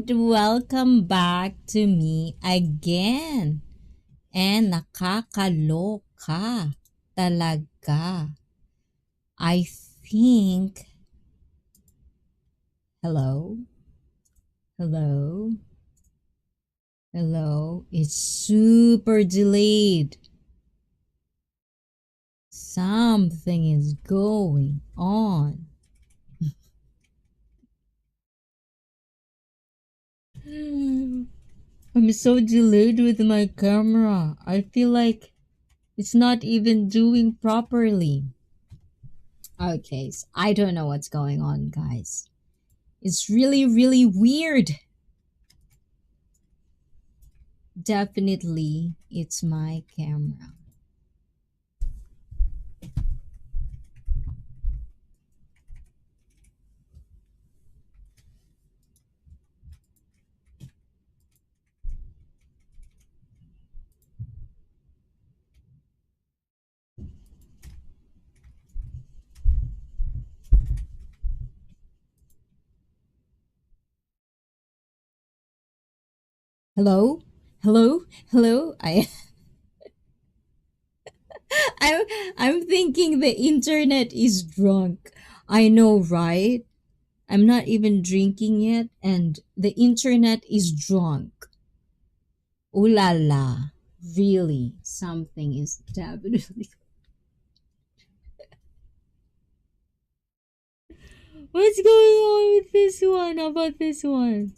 and welcome back to me again. And nakakaloka talaga. I think, hello, hello, hello, it's super delayed. Something is going on. I'm so delayed with my camera. I feel like it's not even doing properly. Okay, so I don't know what's going on, guys. It's really, really weird. Definitely, it's my camera. Hello? Hello? Hello? I'm I'm thinking the internet is drunk. I know, right? I'm not even drinking yet and the internet is drunk. Ooh la la. Really, something is definitely. What's going on with this one? How about this one?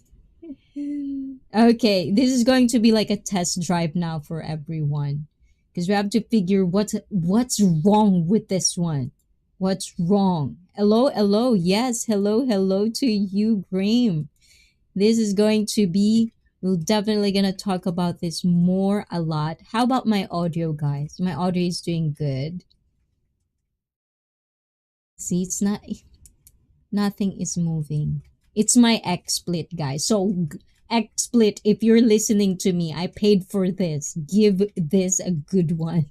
Okay, this is going to be like a test drive now for everyone because we have to figure what's wrong with this one. What's wrong? Hello, hello. Yes, hello, hello to you, Graham. This is going to be we're definitely gonna talk about this more a lot. How about my audio, guys? My audio is doing good. See, it's not nothing is moving. It's my XSplit, guys. So XSplit, if you're listening to me, I paid for this. Give this a good one.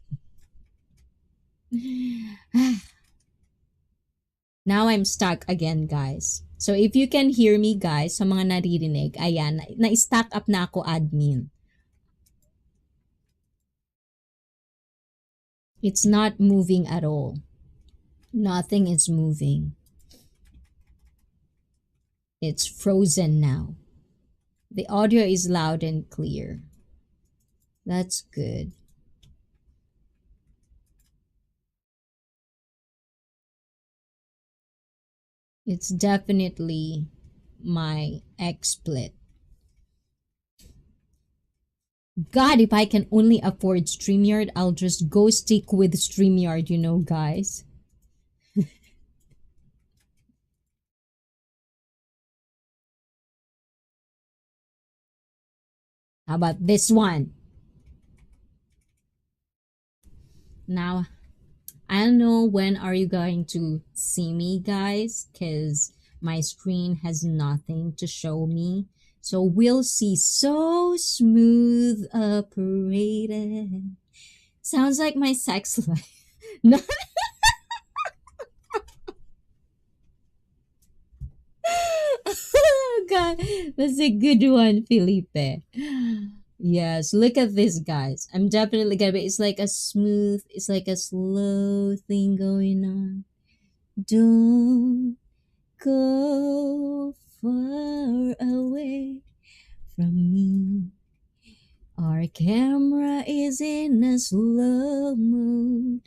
Now I'm stuck again, guys. So if you can hear me, guys, sa mga naririnig, ayan, na-stack up na ako, admin. It's not moving at all. Nothing is moving. It's frozen now. The audio is loud and clear. That's good. It's definitely my XSplit. God, if I can only afford StreamYard, I'll just go stick with StreamYard, you know, guys. How about this one? Now, I don't know when are you going to see me, guys, because my screen has nothing to show me. So we'll see. So smooth operated. Sounds like my sex life. No. Oh, God, that's a good one, Felipe. Yes, look at this, guys. I'm definitely gonna be. It's like a smooth. It's like a slow thing going on. Don't go far away from me. Our camera is in a slow mode.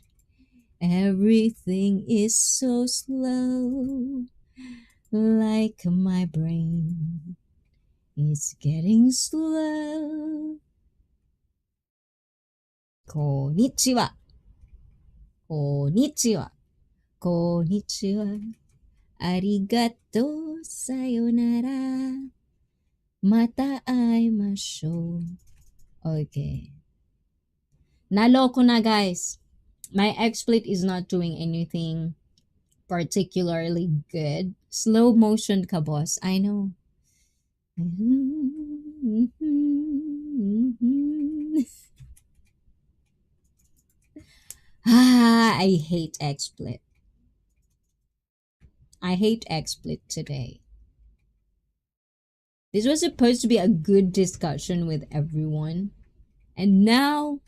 Everything is so slow. Like my brain is getting slow. Konnichiwa. Konnichiwa. Konnichiwa. Arigato. Sayonara. Mata aimashou. Okay. Naloko na, guys. My XSplit is not doing anything particularly good. Slow motion ka, boss. I know. I hate XSplit. I hate XSplit today. This was supposed to be a good discussion with everyone. And now,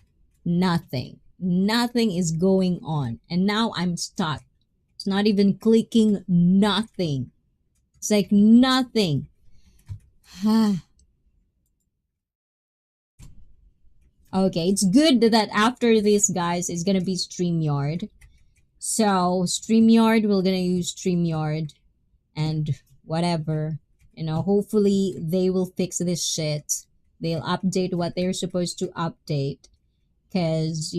nothing. Nothing is going on. And now I'm stuck. It's not even clicking, nothing. It's like nothing. Okay, it's good that after this, guys, it's gonna be StreamYard. So, StreamYard, we're gonna use StreamYard and whatever. Hopefully they will fix this shit. They'll update what they're supposed to update. Because,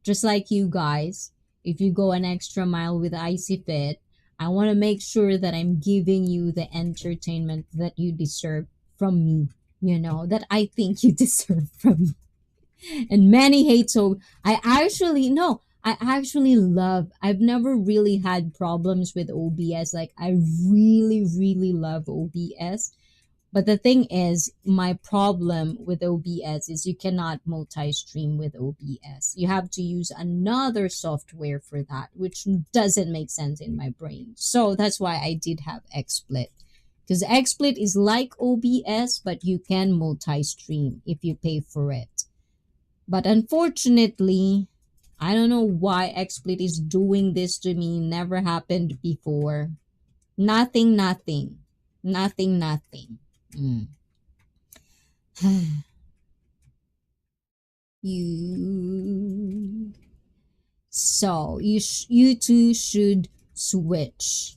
just like you guys, if you go an extra mile with ICEE Fit, I want to make sure that I'm giving you the entertainment that you deserve from me, that I think you deserve from me. And many hate, so I've never really had problems with OBS. Like, I really, really love OBS. But the thing is, my problem with OBS is you cannot multi-stream with OBS. You have to use another software for that, which doesn't make sense in my brain. So that's why I did have XSplit. Because XSplit is like OBS, but you can multi-stream if you pay for it. But unfortunately, I don't know why XSplit is doing this to me. Never happened before. Nothing. So you two should switch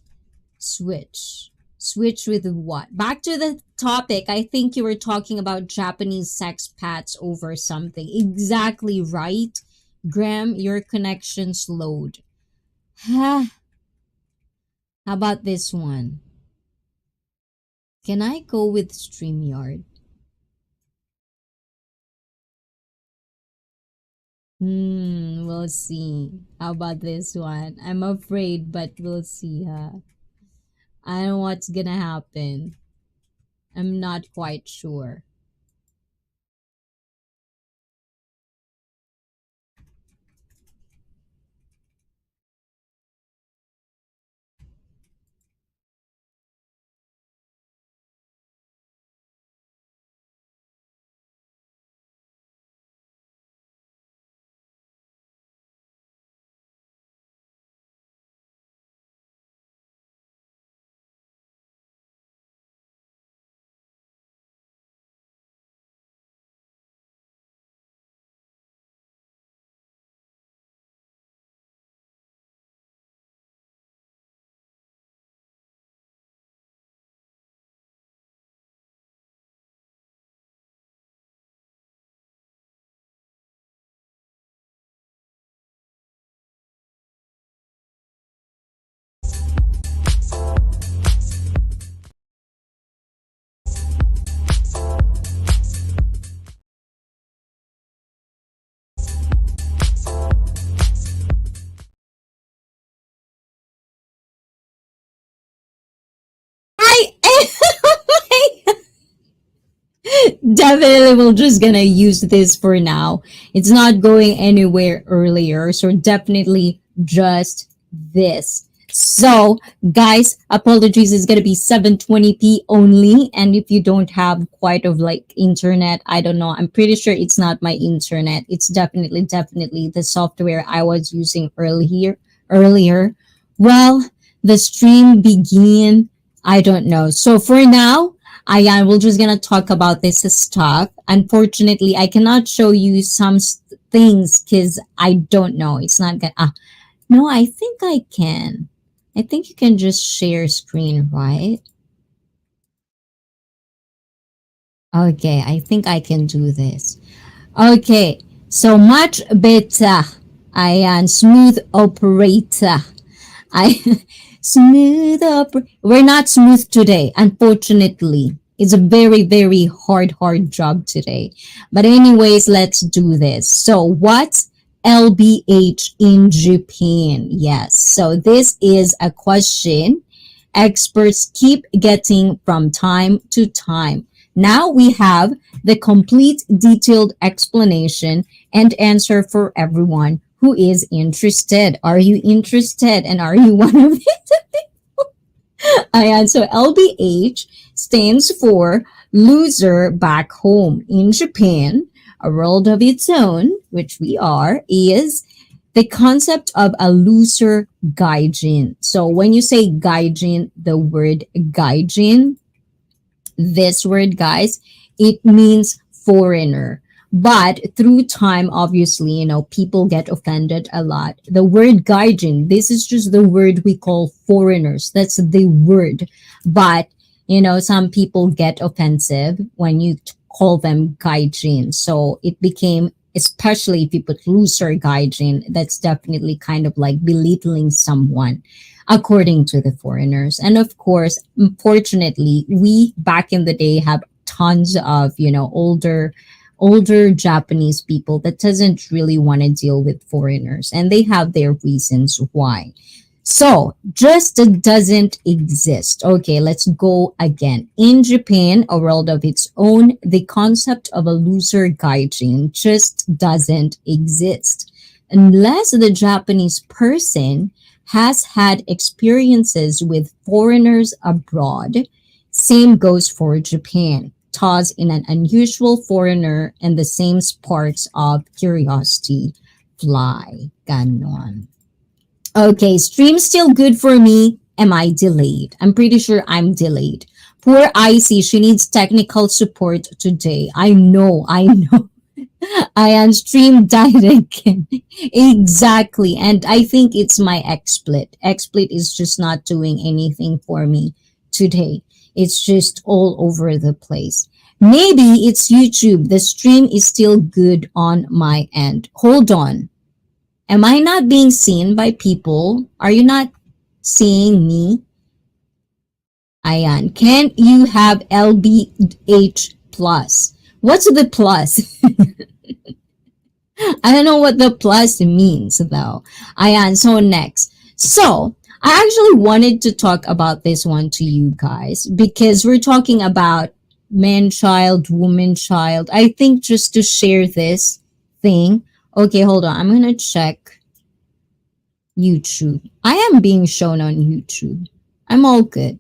with what? Back to the topic. I think you were talking about Japanese sex pats over something. Exactly right. Graham, your connection slowed. How about this one? Can I go with StreamYard? We'll see. How about this one? I'm afraid, but we'll see, huh? I don't know what's gonna happen. I'm not quite sure. I definitely we're just gonna use this for now. It's not going anywhere earlier, so definitely just this. So guys, apologies, it's gonna be 720p only, and if you don't have quite of like internet, I don't know, I'm pretty sure it's not my internet. It's definitely the software I was using earlier. Well, the stream began, I don't know. So for now, we're just gonna talk about this stuff. Unfortunately, I cannot show you some things because I don't know. It's not gonna. No, I think I can. I think you can just share screen, right? Okay, I think I can do this. Okay, so much better. I am smooth operator. I We're not smooth today, unfortunately. It's a very, very hard job today. But anyways, let's do this. So what's LBH in Japan? Yes. So this is a question experts keep getting from time to time. Now we have the complete detailed explanation and answer for everyone who is interested. Are you interested? And are you one of it? Ayan, so LBH stands for loser back home. In Japan, a world of its own, which we are, is the concept of a loser gaijin. So when you say gaijin, the word gaijin, this word, guys, it means foreigner. But through time, obviously, people get offended a lot. The word gaijin, this is just the word we call foreigners. That's the word. But, some people get offensive when you call them gaijin. So it became, especially if you put loser gaijin, that's definitely kind of like belittling someone according to the foreigners. And of course, unfortunately, we back in the day have tons of, older Japanese people that doesn't really want to deal with foreigners, and they have their reasons why. So, just doesn't exist. Okay, let's go again. In Japan, a world of its own, the concept of a loser gaijin just doesn't exist unless the Japanese person has had experiences with foreigners abroad. Same goes for Japan. Toss in an unusual foreigner and the same sparks of curiosity fly. Ganon. Okay, stream still good for me. Am I delayed? I'm pretty sure I'm delayed. Poor ICEE, she needs technical support today. I know. I am stream died again. Exactly. And I think it's my XSplit. XSplit is just not doing anything for me today. It's just all over the place. Maybe it's YouTube. The stream is still good on my end. Hold on. Am I not being seen by people? Are you not seeing me? Ayan. Can you have LBH plus? What's the plus? I don't know what the plus means though. Ayan, so next. So, I actually wanted to talk about this one to you guys because we're talking about man child, woman child. I think just to share this thing. Okay, hold on. I'm going to check YouTube. I am being shown on YouTube. I'm all good.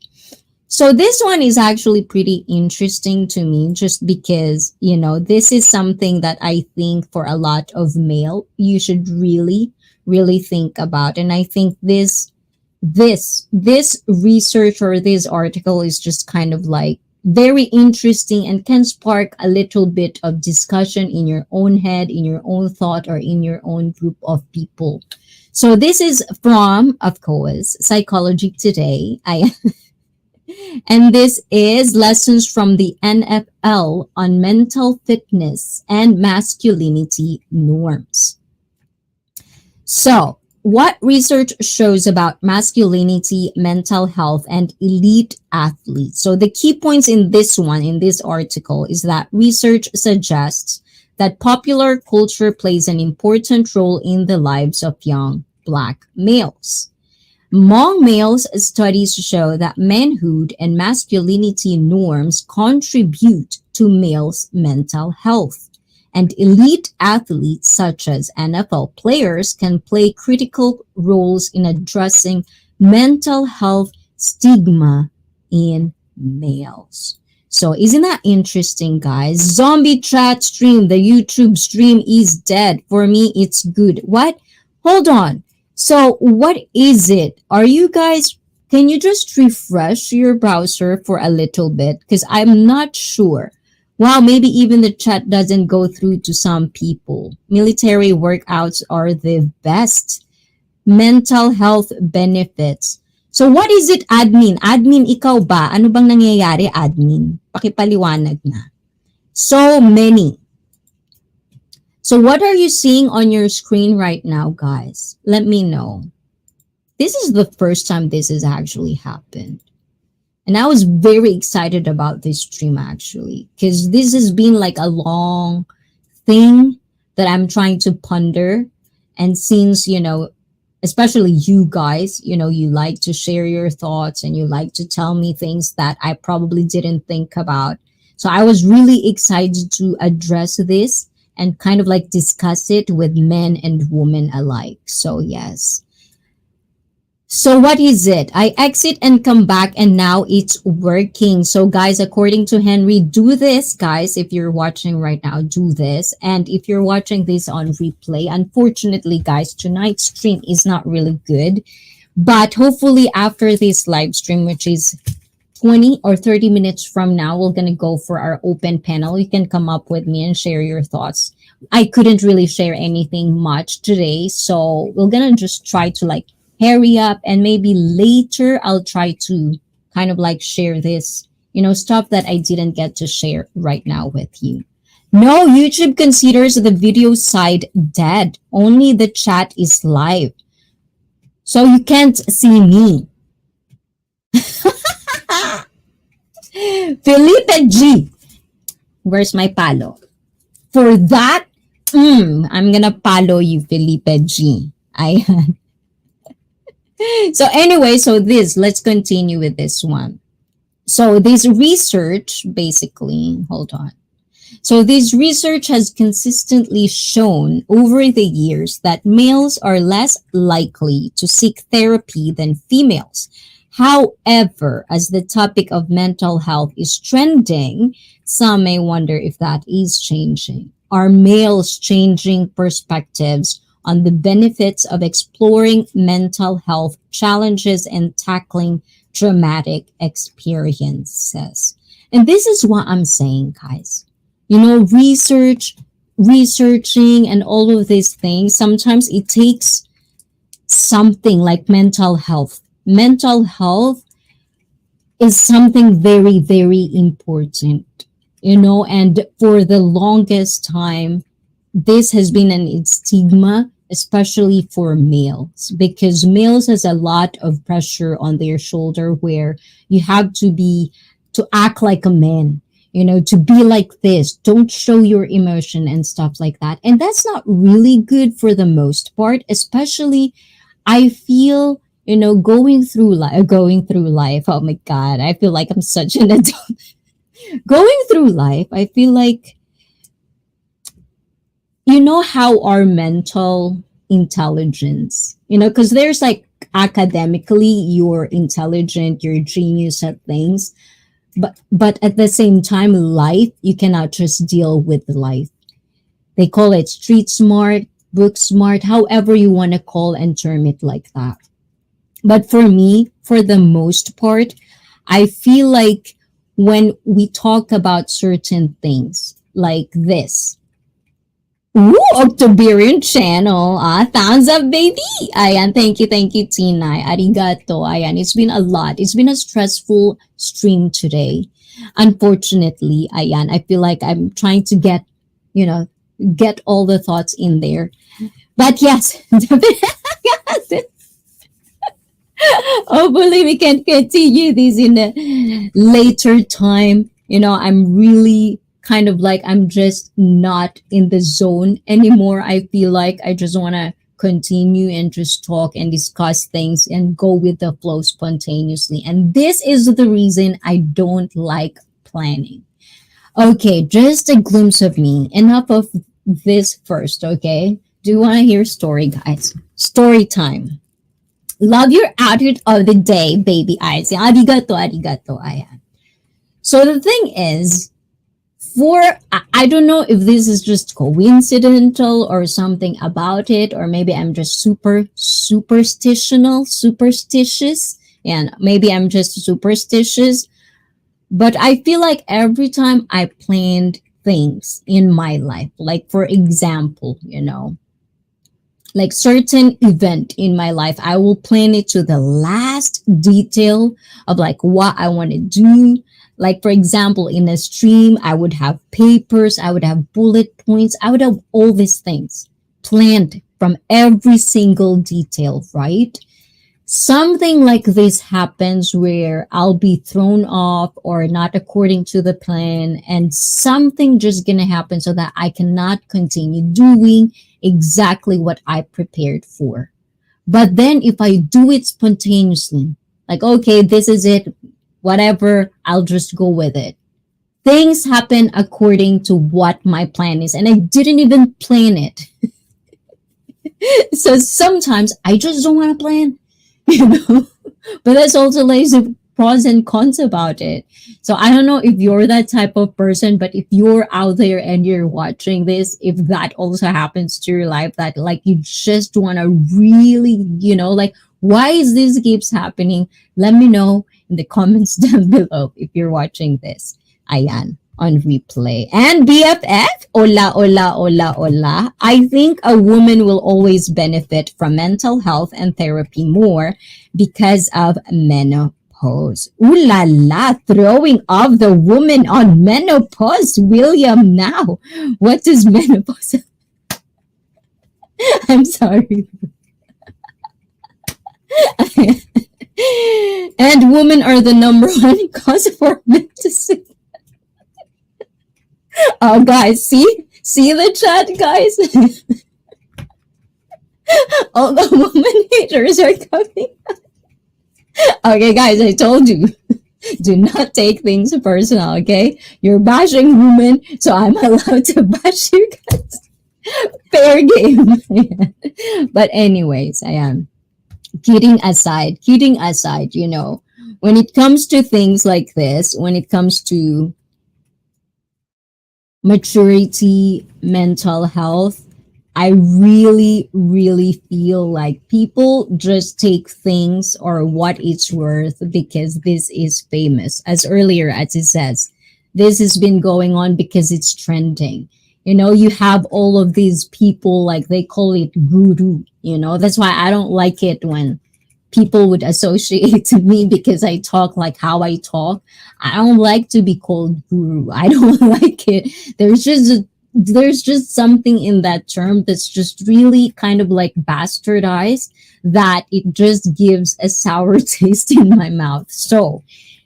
So this one is actually pretty interesting to me just because, this is something that I think for a lot of male, you should really, really think about. And I think this research or this article is just kind of like very interesting and can spark a little bit of discussion in your own head, in your own thought, or in your own group of people. So this is from, of course, Psychology Today. And this is lessons from the NFL on mental fitness and masculinity norms. So, what research shows about masculinity, mental health, and elite athletes? So, the key points in this article, is that research suggests that popular culture plays an important role in the lives of young Black males. Among males, studies show that manhood and masculinity norms contribute to males' mental health, and elite athletes such as NFL players can play critical roles in addressing mental health stigma in males. So isn't that interesting, guys? Zombie chat stream, the YouTube stream is dead. For me, it's good. What? Hold on. So what is it? Are you guys, can you just refresh your browser for a little bit? Because I'm not sure. Wow, maybe even the chat doesn't go through to some people. Military workouts are the best. Mental health benefits. So what is it, admin? Admin, ikaw ba? Ano bang nangyayari, admin? Pakipaliwanag na. So many. So what are you seeing on your screen right now, guys? Let me know. This is the first time this has actually happened. And I was very excited about this stream actually, because this has been like a long thing that I'm trying to ponder. And since, especially you guys, you like to share your thoughts and you like to tell me things that I probably didn't think about. So I was really excited to address this and kind of like discuss it with men and women alike. So yes. So what is it? I exit and come back and now it's working. So guys, according to Henry, do this, guys. If you're watching right now, do this. And if you're watching this on replay, unfortunately, guys, tonight's stream is not really good. But hopefully after this live stream, which is 20 or 30 minutes from now, we're going to go for our open panel. You can come up with me and share your thoughts. I couldn't really share anything much today. So we're going to just try to like hurry up, and maybe later I'll try to kind of like share this, stuff that I didn't get to share right now with you. No, YouTube considers the video side dead. Only the chat is live. So you can't see me. Felipe G. Where's my palo? For that, I'm gonna palo you, Felipe G. So anyway, let's continue with this one. So this research basically, hold on. So this research has consistently shown over the years that males are less likely to seek therapy than females. However, as the topic of mental health is trending, some may wonder if that is changing. Are males changing perspectives on the benefits of exploring mental health challenges and tackling traumatic experiences? And this is what I'm saying, guys. Researching and all of these things, sometimes it takes something like mental health. Mental health is something very, very important, and for the longest time, this has been an stigma, especially for males, because males has a lot of pressure on their shoulder where you have to act like a man, to be like this, don't show your emotion and stuff like that. And that's not really good for the most part, especially I feel, going through life. Oh my God, I feel like I'm such an adult. Going through life, I feel like, how our mental intelligence, because there's like academically, you're intelligent, you're a genius at things. But at the same time, life, you cannot just deal with life. They call it street smart, book smart, however you want to call and term it like that. But for me, for the most part, I feel like when we talk about certain things like this, Octoberian channel. Thumbs up, baby. Ayan, thank you, Tinay. Arigato. Ayan, it's been a lot. It's been a stressful stream today. Unfortunately, ayan, I feel like I'm trying to get all the thoughts in there. But yes, hopefully we can continue this in a later time. I'm really kind of like, I'm just not in the zone anymore. I feel like I just want to continue and just talk and discuss things and go with the flow spontaneously. And this is the reason I don't like planning. Okay, just a glimpse of me. Enough of this first, okay? Do you want to hear story, guys? Story time. Love your outfit of the day, baby eyes. Arigato, ayan. So the thing is, I don't know if this is just coincidental or something about it, or maybe I'm just superstitious, and maybe I'm just superstitious. But I feel like every time I planned things in my life, like for example, like certain event in my life, I will plan it to the last detail of like what I want to do. Like, for example, in a stream, I would have papers, I would have bullet points, I would have all these things planned from every single detail, right? Something like this happens where I'll be thrown off or not according to the plan, and something just gonna happen so that I cannot continue doing exactly what I prepared for. But then if I do it spontaneously, like, okay, this is it, whatever, I'll just go with it. Things happen according to what my plan is, and I didn't even plan it. So sometimes I just don't want to plan. you know. But there's also like some pros and cons about it. So I don't know if you're that type of person, but if you're out there and you're watching this, if that also happens to your life, that like you just want to really, like, why is this keeps happening? Let me know in the comments down below if you're watching this. Ayan, on replay. And BFF, hola, hola, hola, hola. I think a woman will always benefit from mental health and therapy more because of menopause. Ooh la la, throwing off the woman on menopause. William, now, what does menopause? I'm sorry. And women are the number one cause for mental. Oh, guys, see the chat, guys. All the woman haters are coming. Okay, guys, I told you, do not take things personal. Okay, you're bashing women, so I'm allowed to bash you guys. Fair game. But anyways, I am kidding aside. When it comes to things like this, when it comes to maturity, mental health, I really, really feel like people just take things or what it's worth because this is famous. As earlier, as it says, this has been going on because it's trending. You have all of these people, like they call it guru. That's why I don't like it when people would associate me because I talk like how I talk. I don't like to be called guru. I don't like it. There's just something in that term that's just really kind of like bastardized that it just gives a sour taste in my mouth. So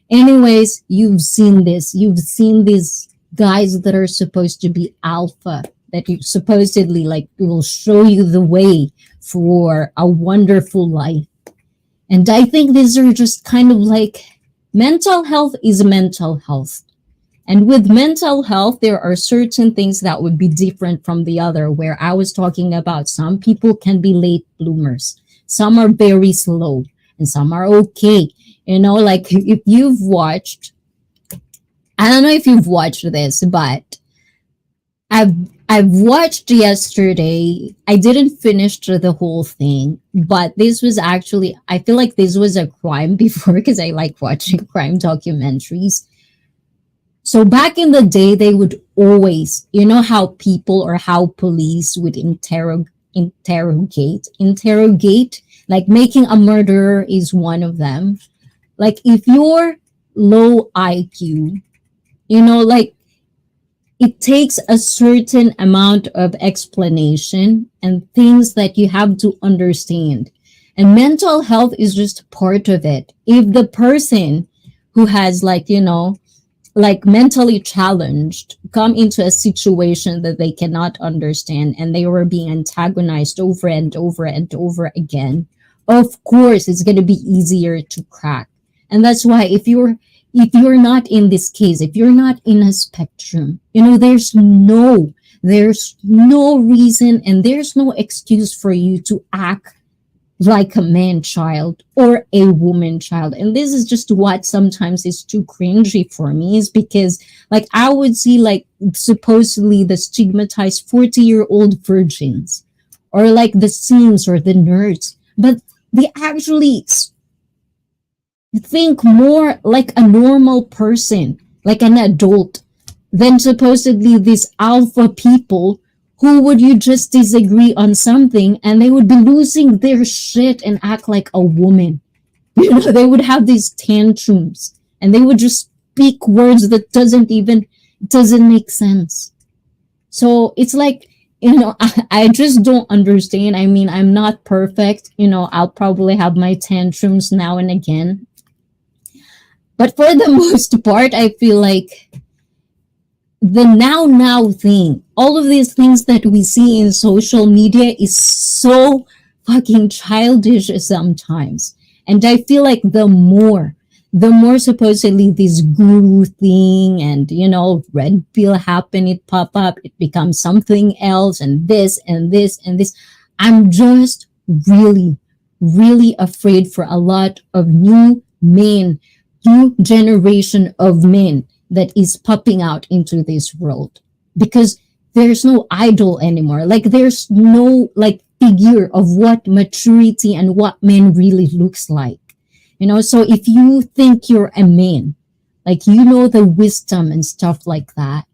anyways, you've seen this. You've seen these guys that are supposed to be alpha, that you supposedly like will show you the way for a wonderful life. And I think these are just kind of like mental health is mental health. And with mental health, there are certain things that would be different from the other, where I was talking about some people can be late bloomers. Some are very slow and some are okay. Like if you've watched, I don't know if you've watched this, but I've watched yesterday. I didn't finish the whole thing, but this was actually, I feel like this was a crime before because I like watching crime documentaries. So back in the day, they would always, how people or how police would interrogate, like making a murderer is one of them. Like if you're low IQ, like it takes a certain amount of explanation and things that you have to understand. And mental health is just part of it. If the person who has like mentally challenged come into a situation that they cannot understand and they were being antagonized over and over and over again, of course it's going to be easier to crack. And that's why if you're not in this case, if you're not in a spectrum, there's no reason and there's no excuse for you to act like a man child or a woman child. And this is just what sometimes is too cringy for me, is because like I would see like supposedly the stigmatized 40-year-old virgins or like the Sims or the nerds, but they actually think more like a normal person, like an adult, than supposedly these alpha people who would you just disagree on something and they would be losing their shit and act like a woman. They would have these tantrums and they would just speak words that doesn't make sense. So it's like, I just don't understand. I mean, I'm not perfect. I'll probably have my tantrums now and again. But for the most part, I feel like the now thing, all of these things that we see in social media is so fucking childish sometimes. And I feel like the more supposedly this guru thing and, red pill happen, it pop up, it becomes something else and this and this and this. I'm just really, really afraid for a lot of new men, new generation of men that is popping out into this world, because there's no idol anymore. Like there's no like figure of what maturity and what men really looks like. So if you think you're a man, like the wisdom and stuff like that,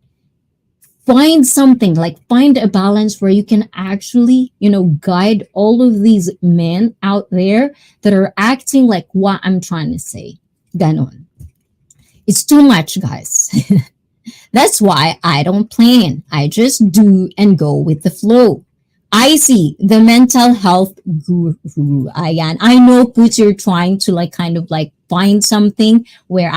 find something, like find a balance where you can actually guide all of these men out there that are acting like what I'm trying to say. Ganon. It's too much, guys. That's why I don't plan. I just do and go with the flow. ICEE, the mental health guru. Ayan. I know, Poots, you're trying to like kind of like find something where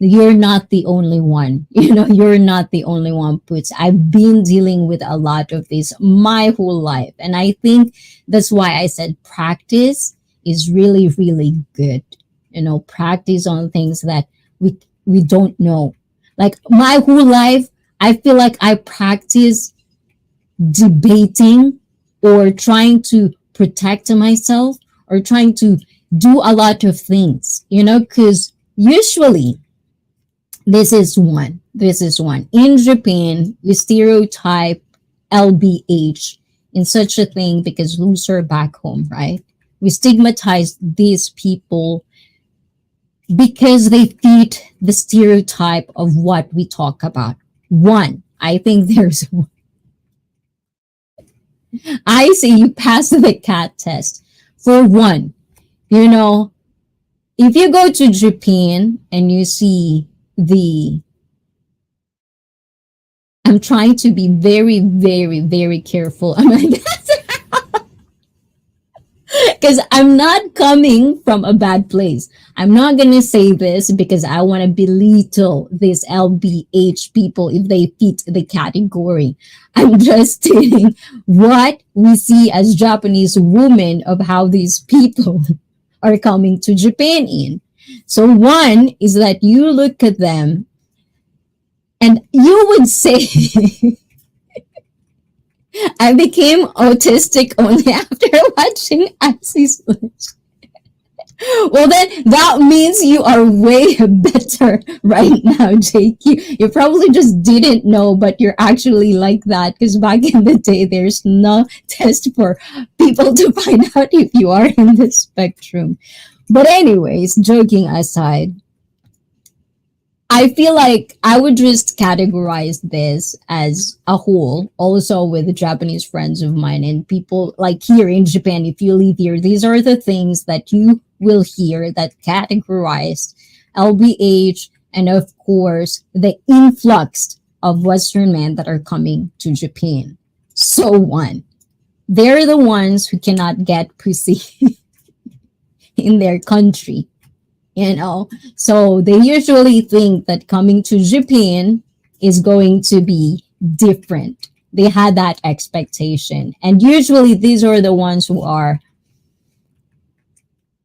you're not the only one. You're not the only one, Poots. I've been dealing with a lot of this my whole life. And I think that's why I said practice is really, really good. Practice on things that we don't know. Like my whole life, I feel like I practice debating or trying to protect myself or trying to do a lot of things, because usually this is one. In Japan, we stereotype LBH in such a thing because loser back home, right? We stigmatize these people because they fit the stereotype of what we talk about. One, I think there's one. I say you pass the cat test. For one, if you go to Japan and you see I'm trying to be very, very, very careful. I'm like, because I'm not coming from a bad place. I'm not going to say this because I want to belittle these LBH people if they fit the category. I'm just stating what we see as Japanese women of how these people are coming to Japan in. So one is that you look at them and you would say, I became autistic only after watching ICEE's list. Well, then that means you are way better right now, JQ. You probably just didn't know, but you're actually like that because back in the day, there's no test for people to find out if you are in the spectrum. But anyways, joking aside, I feel like I would just categorize this as a whole, also with Japanese friends of mine and people like here in Japan. If you live here, these are the things that you will hear that categorized LBH, and of course, the influx of Western men that are coming to Japan. So one, they're the ones who cannot get pussy in their country. So they usually think that coming to Japan is going to be different. They had that expectation. And usually these are the ones who are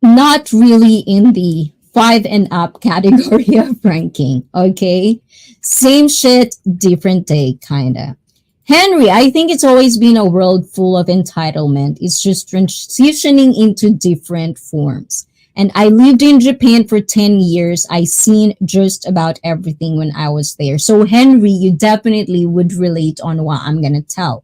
not really in the 5 and up category of ranking. Okay. Same shit, different day, kinda. Henry, I think it's always been a world full of entitlement. It's just transitioning into different forms. And I lived in Japan for 10 years. I seen just about everything when I was there. So Henry, you definitely would relate on what I'm going to tell.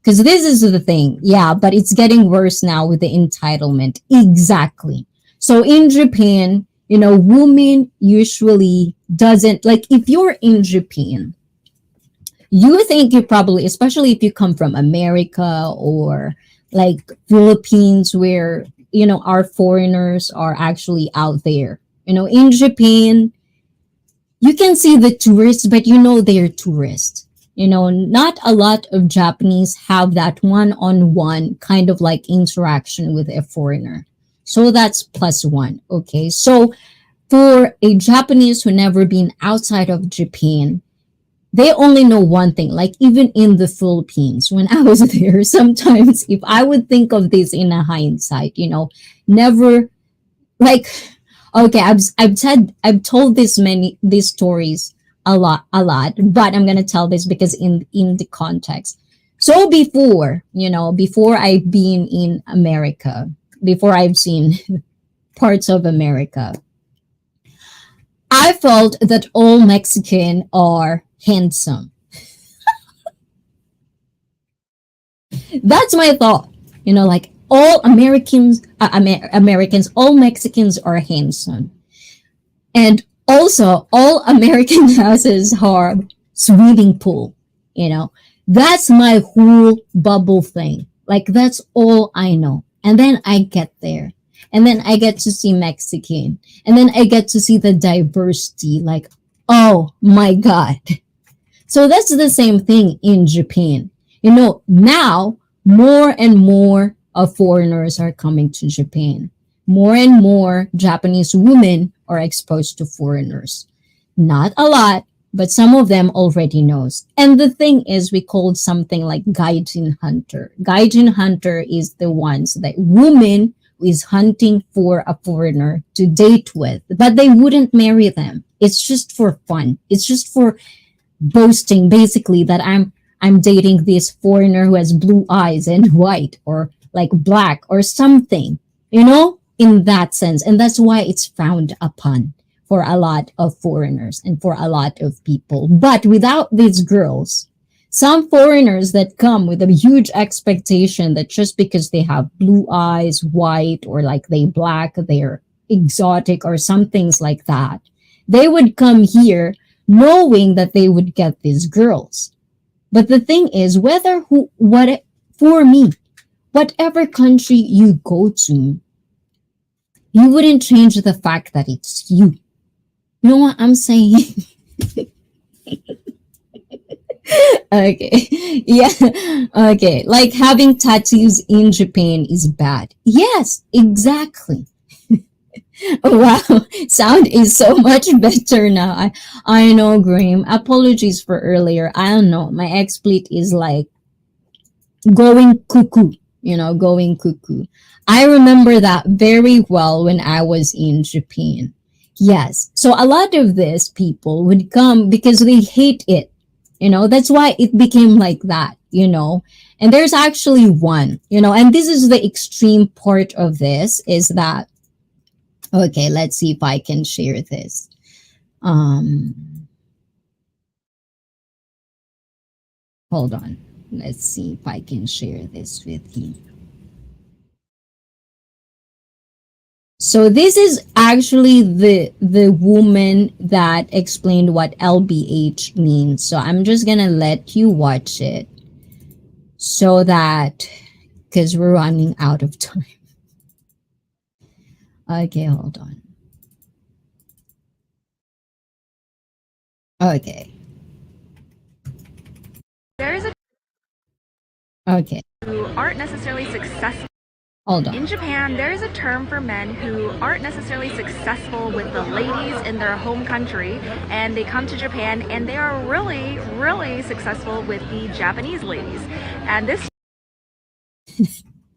Because this is the thing. Yeah, but it's getting worse now with the entitlement. Exactly. So in Japan, women usually doesn't, like if you're in Japan, you think you probably, especially if you come from America or like Philippines where our foreigners are actually out there. In Japan, you can see the tourists, but they're tourists. Not a lot of Japanese have that one-on-one kind of like interaction with a foreigner. So that's plus one. Okay. So for a Japanese who never been outside of Japan, they only know one thing. Like even in the Philippines, when I was there, sometimes if I would think of this in a hindsight, never like, okay, I've told these stories a lot, but I'm going to tell this because in the context. So before I've been in America, before I've seen parts of America. I felt that all Mexican are handsome. That's my thought. Like all Americans, all Mexicans are handsome. And also, all American houses have swimming pool. That's my whole bubble thing. Like that's all I know. And then I get there, and then I get to see Mexican, and then I get to see the diversity. Like, oh my God. So that's the same thing in Japan. Now more and more of foreigners are coming to Japan. More and more Japanese women are exposed to foreigners. Not a lot, but some of them already knows. And the thing is, we called something like gaijin hunter. Gaijin hunter is the ones that woman is hunting for a foreigner to date with, but they wouldn't marry them. It's just for fun. It's just for boasting, basically, that I'm dating this foreigner who has blue eyes and white or like black or something, in that sense. And that's why it's frowned upon for a lot of foreigners and for a lot of people. But without these girls, some foreigners that come with a huge expectation that just because they have blue eyes, white, or like they black, they're exotic or some things like that, they would come here knowing that they would get these girls. But the thing is, for me, whatever country you go to, you wouldn't change the fact that it's you. You know what I'm saying? Okay. Yeah. Okay. Like having tattoos in Japan is bad. Yes, exactly. Wow. Sound is so much better now. I know, Graham. Apologies for earlier. I don't know. My XSplit is like going cuckoo, going cuckoo. I remember that very well when I was in Japan. Yes. So a lot of these people would come because they hate it. That's why it became like that, And there's actually one, and this is the extreme part of this is that, okay, let's see if I can share this. Hold on. Let's see if I can share this with you. So this is actually the woman that explained what LBH means. So I'm just gonna let you watch it so that, because we're running out of time. Okay, hold on. Okay. There is a Okay. who aren't necessarily successful. Hold on. In Japan, there is a term for men who aren't necessarily successful with the ladies in their home country, and they come to Japan and they are really, really successful with the Japanese ladies. And this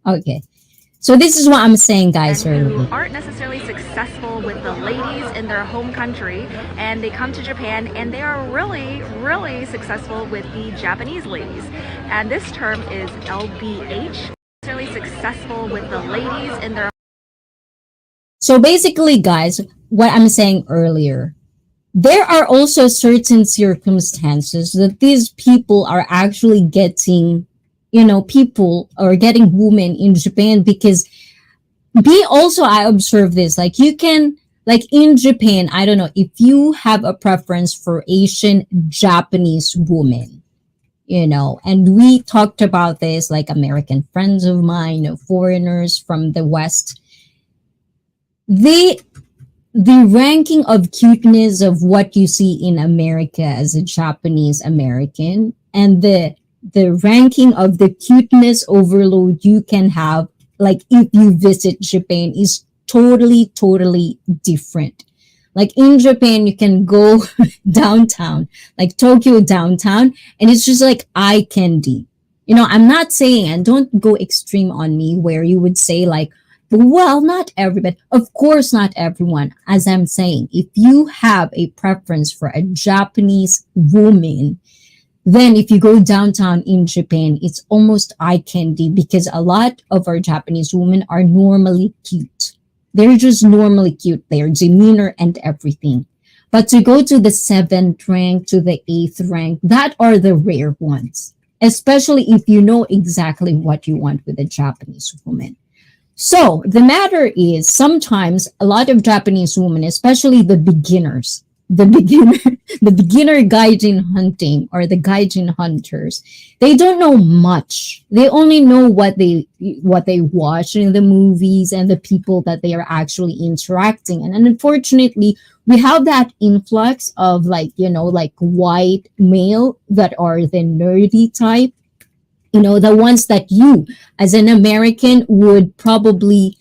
Okay. So this is what I'm saying, guys. who aren't necessarily successful with the ladies in their home country, and they come to Japan and they are really, really successful with the Japanese ladies. And this term is LBH. Successful with the ladies in their. So basically, guys, what I'm saying earlier, there are also certain circumstances that these people are actually getting, people are getting women in Japan because I observe this, like you can, like in Japan, I don't know, if you have a preference for Asian Japanese women, and we talked about this, like American friends of mine, foreigners from the West, the ranking of cuteness of what you see in America as a Japanese American and the ranking of the cuteness overload you can have, like if you visit Japan, is totally different. Like in Japan, you can go downtown, like Tokyo downtown, and it's just like eye candy. I'm not saying, and don't go extreme on me where you would say like, well, not everybody. Of course, not everyone. As I'm saying, if you have a preference for a Japanese woman, Then if you go downtown in Japan, it's almost eye candy because a lot of our Japanese women are normally cute. They're just normally cute, their demeanor and everything. But to go to the seventh rank, to the eighth rank, that are the rare ones, especially if you know exactly what you want with a Japanese woman. So the matter is sometimes a lot of Japanese women, especially the beginners, the beginner, the beginner gaijin hunting or the gaijin hunters, they don't know much. They only know what they watch in the movies and the people that they are actually interacting. And unfortunately, we have that influx of like, like white male that are the nerdy type, the ones that you as an American would probably,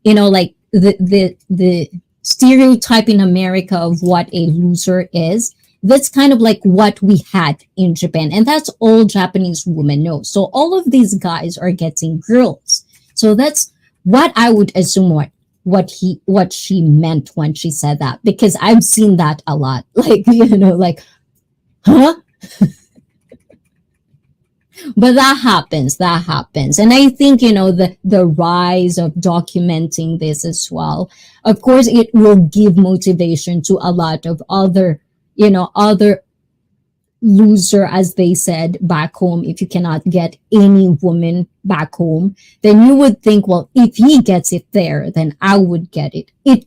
like the stereotype in America of what a loser is. That's kind of like what we had in Japan, and that's all Japanese women know. So all of these guys are getting girls. So that's what I would assume what she meant when she said that, because I've seen that a lot. Like, like, huh? But that happens, and I think the rise of documenting this as well, of course it will give motivation to a lot of other loser, as they said back home. If you cannot get any woman back home, then you would think, well, if he gets it there, then I would get it. It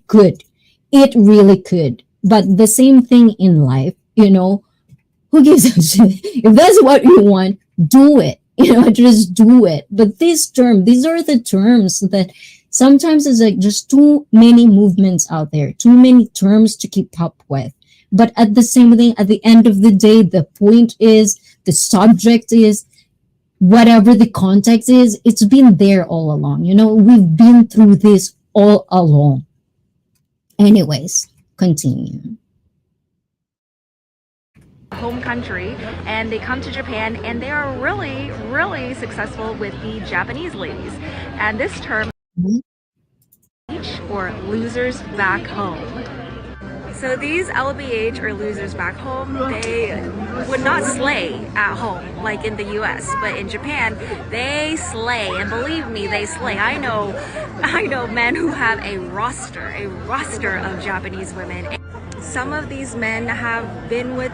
really could. But the same thing in life, who gives a shit? If that's what you want, do it. Just do it. But these are the terms that sometimes is like just too many movements out there, too many terms to keep up with. But at the same thing, at the end of the day, the point is, the subject is, whatever the context is, it's been there all along. We've been through this all along. Anyways, continue. Home country, and they come to Japan and they are really, really successful with the Japanese ladies. And this term, or losers back home. So these LBH, or losers back home, they would not slay at home like in the US, but in Japan they slay, and believe me, they slay. I know men who have a roster of Japanese women. Some of these men have been with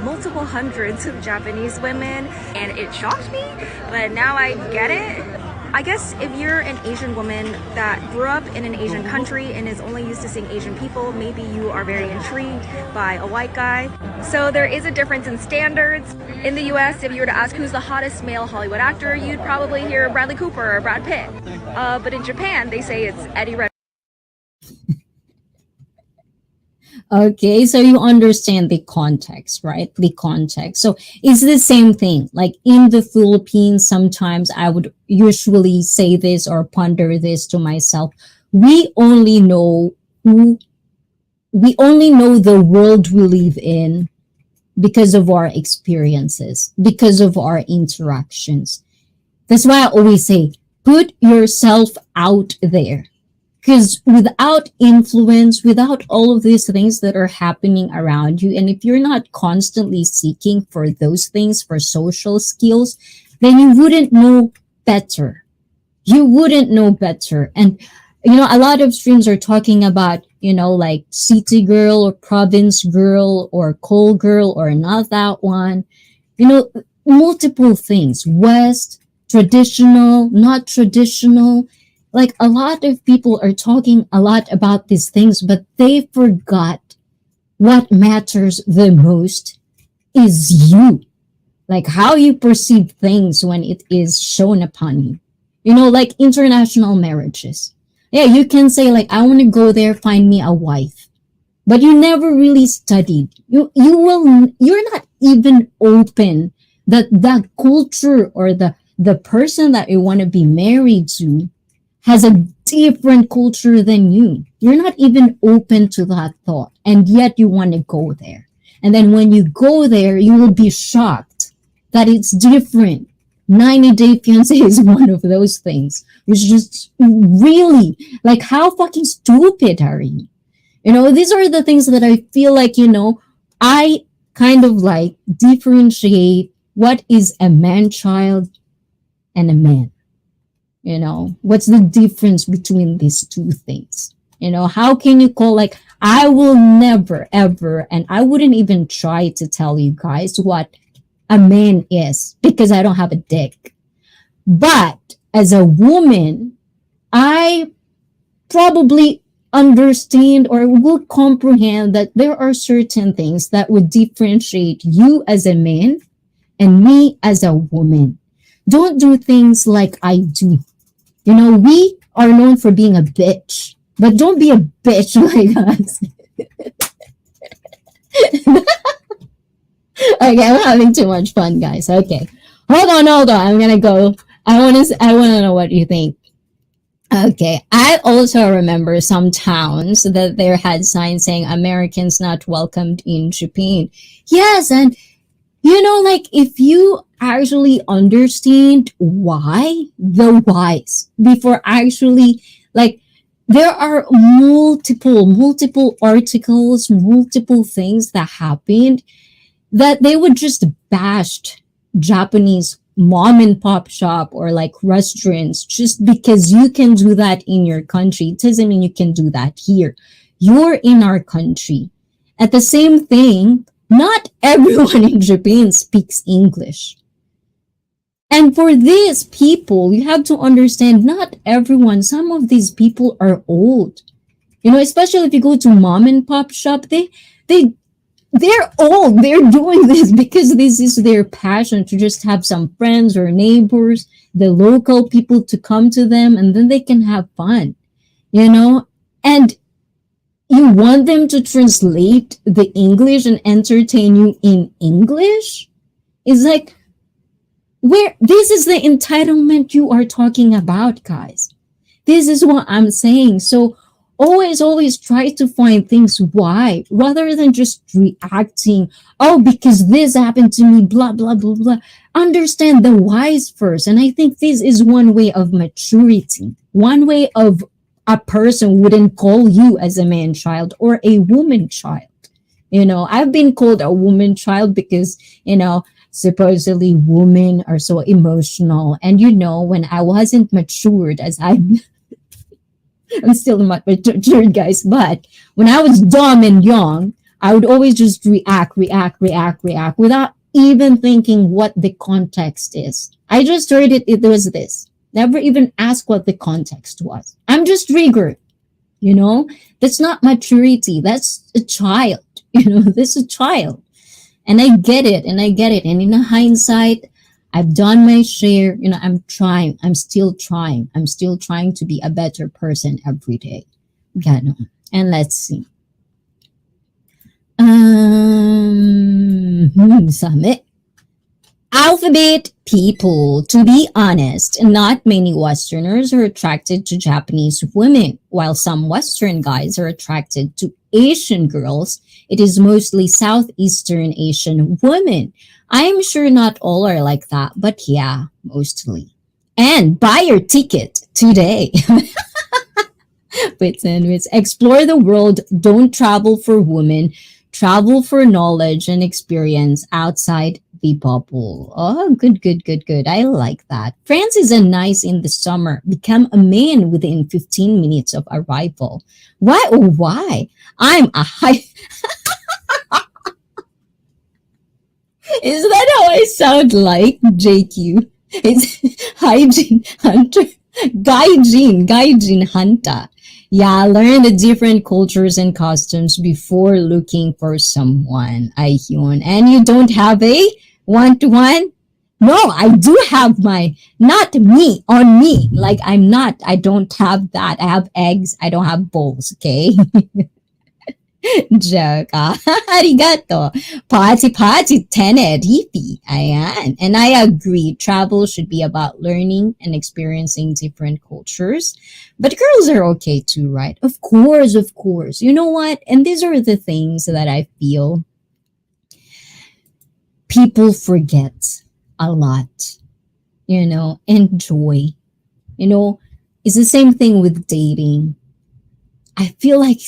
multiple hundreds of Japanese women, and it shocked me, but now I get it. I guess if you're an Asian woman that grew up in an Asian country and is only used to seeing Asian people, maybe you are very intrigued by a white guy. So there is a difference in standards. In the US, if you were to ask who's the hottest male Hollywood actor, you'd probably hear Bradley Cooper or Brad Pitt. But in Japan, they say it's Eddie Redmayne. Okay, so you understand the context, right? The context. So it's the same thing. Like in the Philippines, sometimes I would usually say this or ponder this to myself. We only know the world we live in because of our experiences, because of our interactions. That's why I always say, put yourself out there. Because without influence, without all of these things that are happening around you, and if you're not constantly seeking for those things, for social skills, then you wouldn't know better. You wouldn't know better. And, a lot of streams are talking about, like city girl or province girl or coal girl or not that one. Multiple things. West, traditional, not traditional. Like a lot of people are talking a lot about these things, but they forgot what matters the most is you. Like how you perceive things when it is shown upon you. Like international marriages. Yeah, you can say like, I want to go there, find me a wife. But you never really studied. You're not even open that culture or the person that you want to be married to has a different culture than you. You're not even open to that thought, and yet you want to go there. And then when you go there, you will be shocked that it's different. 90 Day Fiancé is one of those things, which is just really, like, how fucking stupid are you? These are the things that I feel like, kind of like differentiate what is a man child and a man. What's the difference between these two things? How can you call, like, I will never ever, and I wouldn't even try to tell you guys what a man is because I don't have a dick. But as a woman, I probably understand or will comprehend that there are certain things that would differentiate you as a man and me as a woman. Don't do things like I do. We are known for being a bitch, but don't be a bitch like us. Okay, I'm having too much fun, guys. Okay, hold on. I'm gonna go. I want to know what you think. Okay, I also remember some towns that there had signs saying Americans not welcomed in Japan. Yes, and like, if you actually understand the whys before actually, like, there are multiple articles, multiple things that happened that they would just bash Japanese mom and pop shop or like restaurants just because you can do that in your country. It doesn't mean you can do that here. You're in our country. At the same thing, not everyone in Japan speaks English. And for these people, you have to understand, not everyone, some of these people are old. Especially if you go to mom and pop shop, they're old. They're doing this because this is their passion, to just have some friends or neighbors, the local people to come to them, and then they can have fun, and you want them to translate the English and entertain you in English? It's like, this is the entitlement you are talking about, guys. This is what I'm saying. So always try to find things why, rather than just reacting, oh, because this happened to me, blah, blah, blah, blah. Understand the whys first. And I think this is one way of maturity, one way of a person wouldn't call you as a man child or a woman child. I've been called a woman child because, supposedly women are so emotional. And, when I wasn't matured, as I'm still not matured, guys, but when I was dumb and young, I would always just react without even thinking what the context is. I just heard it was this. Never even ask what the context was. I'm just triggered. That's not maturity. That's a child. This is a child. And I get it. And in hindsight, I've done my share. I'm trying. I'm still trying. I'm still trying to be a better person every day. And let's see. Summit. Alphabet people. To be honest, not many Westerners are attracted to Japanese women, while some Western guys are attracted to Asian girls. It is mostly Southeastern Asian women. I'm sure not all are like that, but yeah, mostly. And buy your ticket today. Explore the world. Don't travel for women. Travel for knowledge and experience outside the bubble. Oh, good. I like that. France is a nice in the summer. Become a man within 15 minutes of arrival. Why? Oh, why? I'm a high... Is that how I sound like, JQ? It's hygiene hunter. Gaijin hunter. Yeah, learn the different cultures and customs before looking for someone. Ahyun. And you don't have a one-to-one? No, I do have not me, on me. Like, I don't have that. I have eggs. I don't have bowls, okay? Joke. Arigato. Party, tenet, hippie. Ayan. And I agree. Travel should be about learning and experiencing different cultures. But girls are okay too, right? Of course. You know what? And these are the things that I feel people forget a lot. Enjoy. It's the same thing with dating. I feel like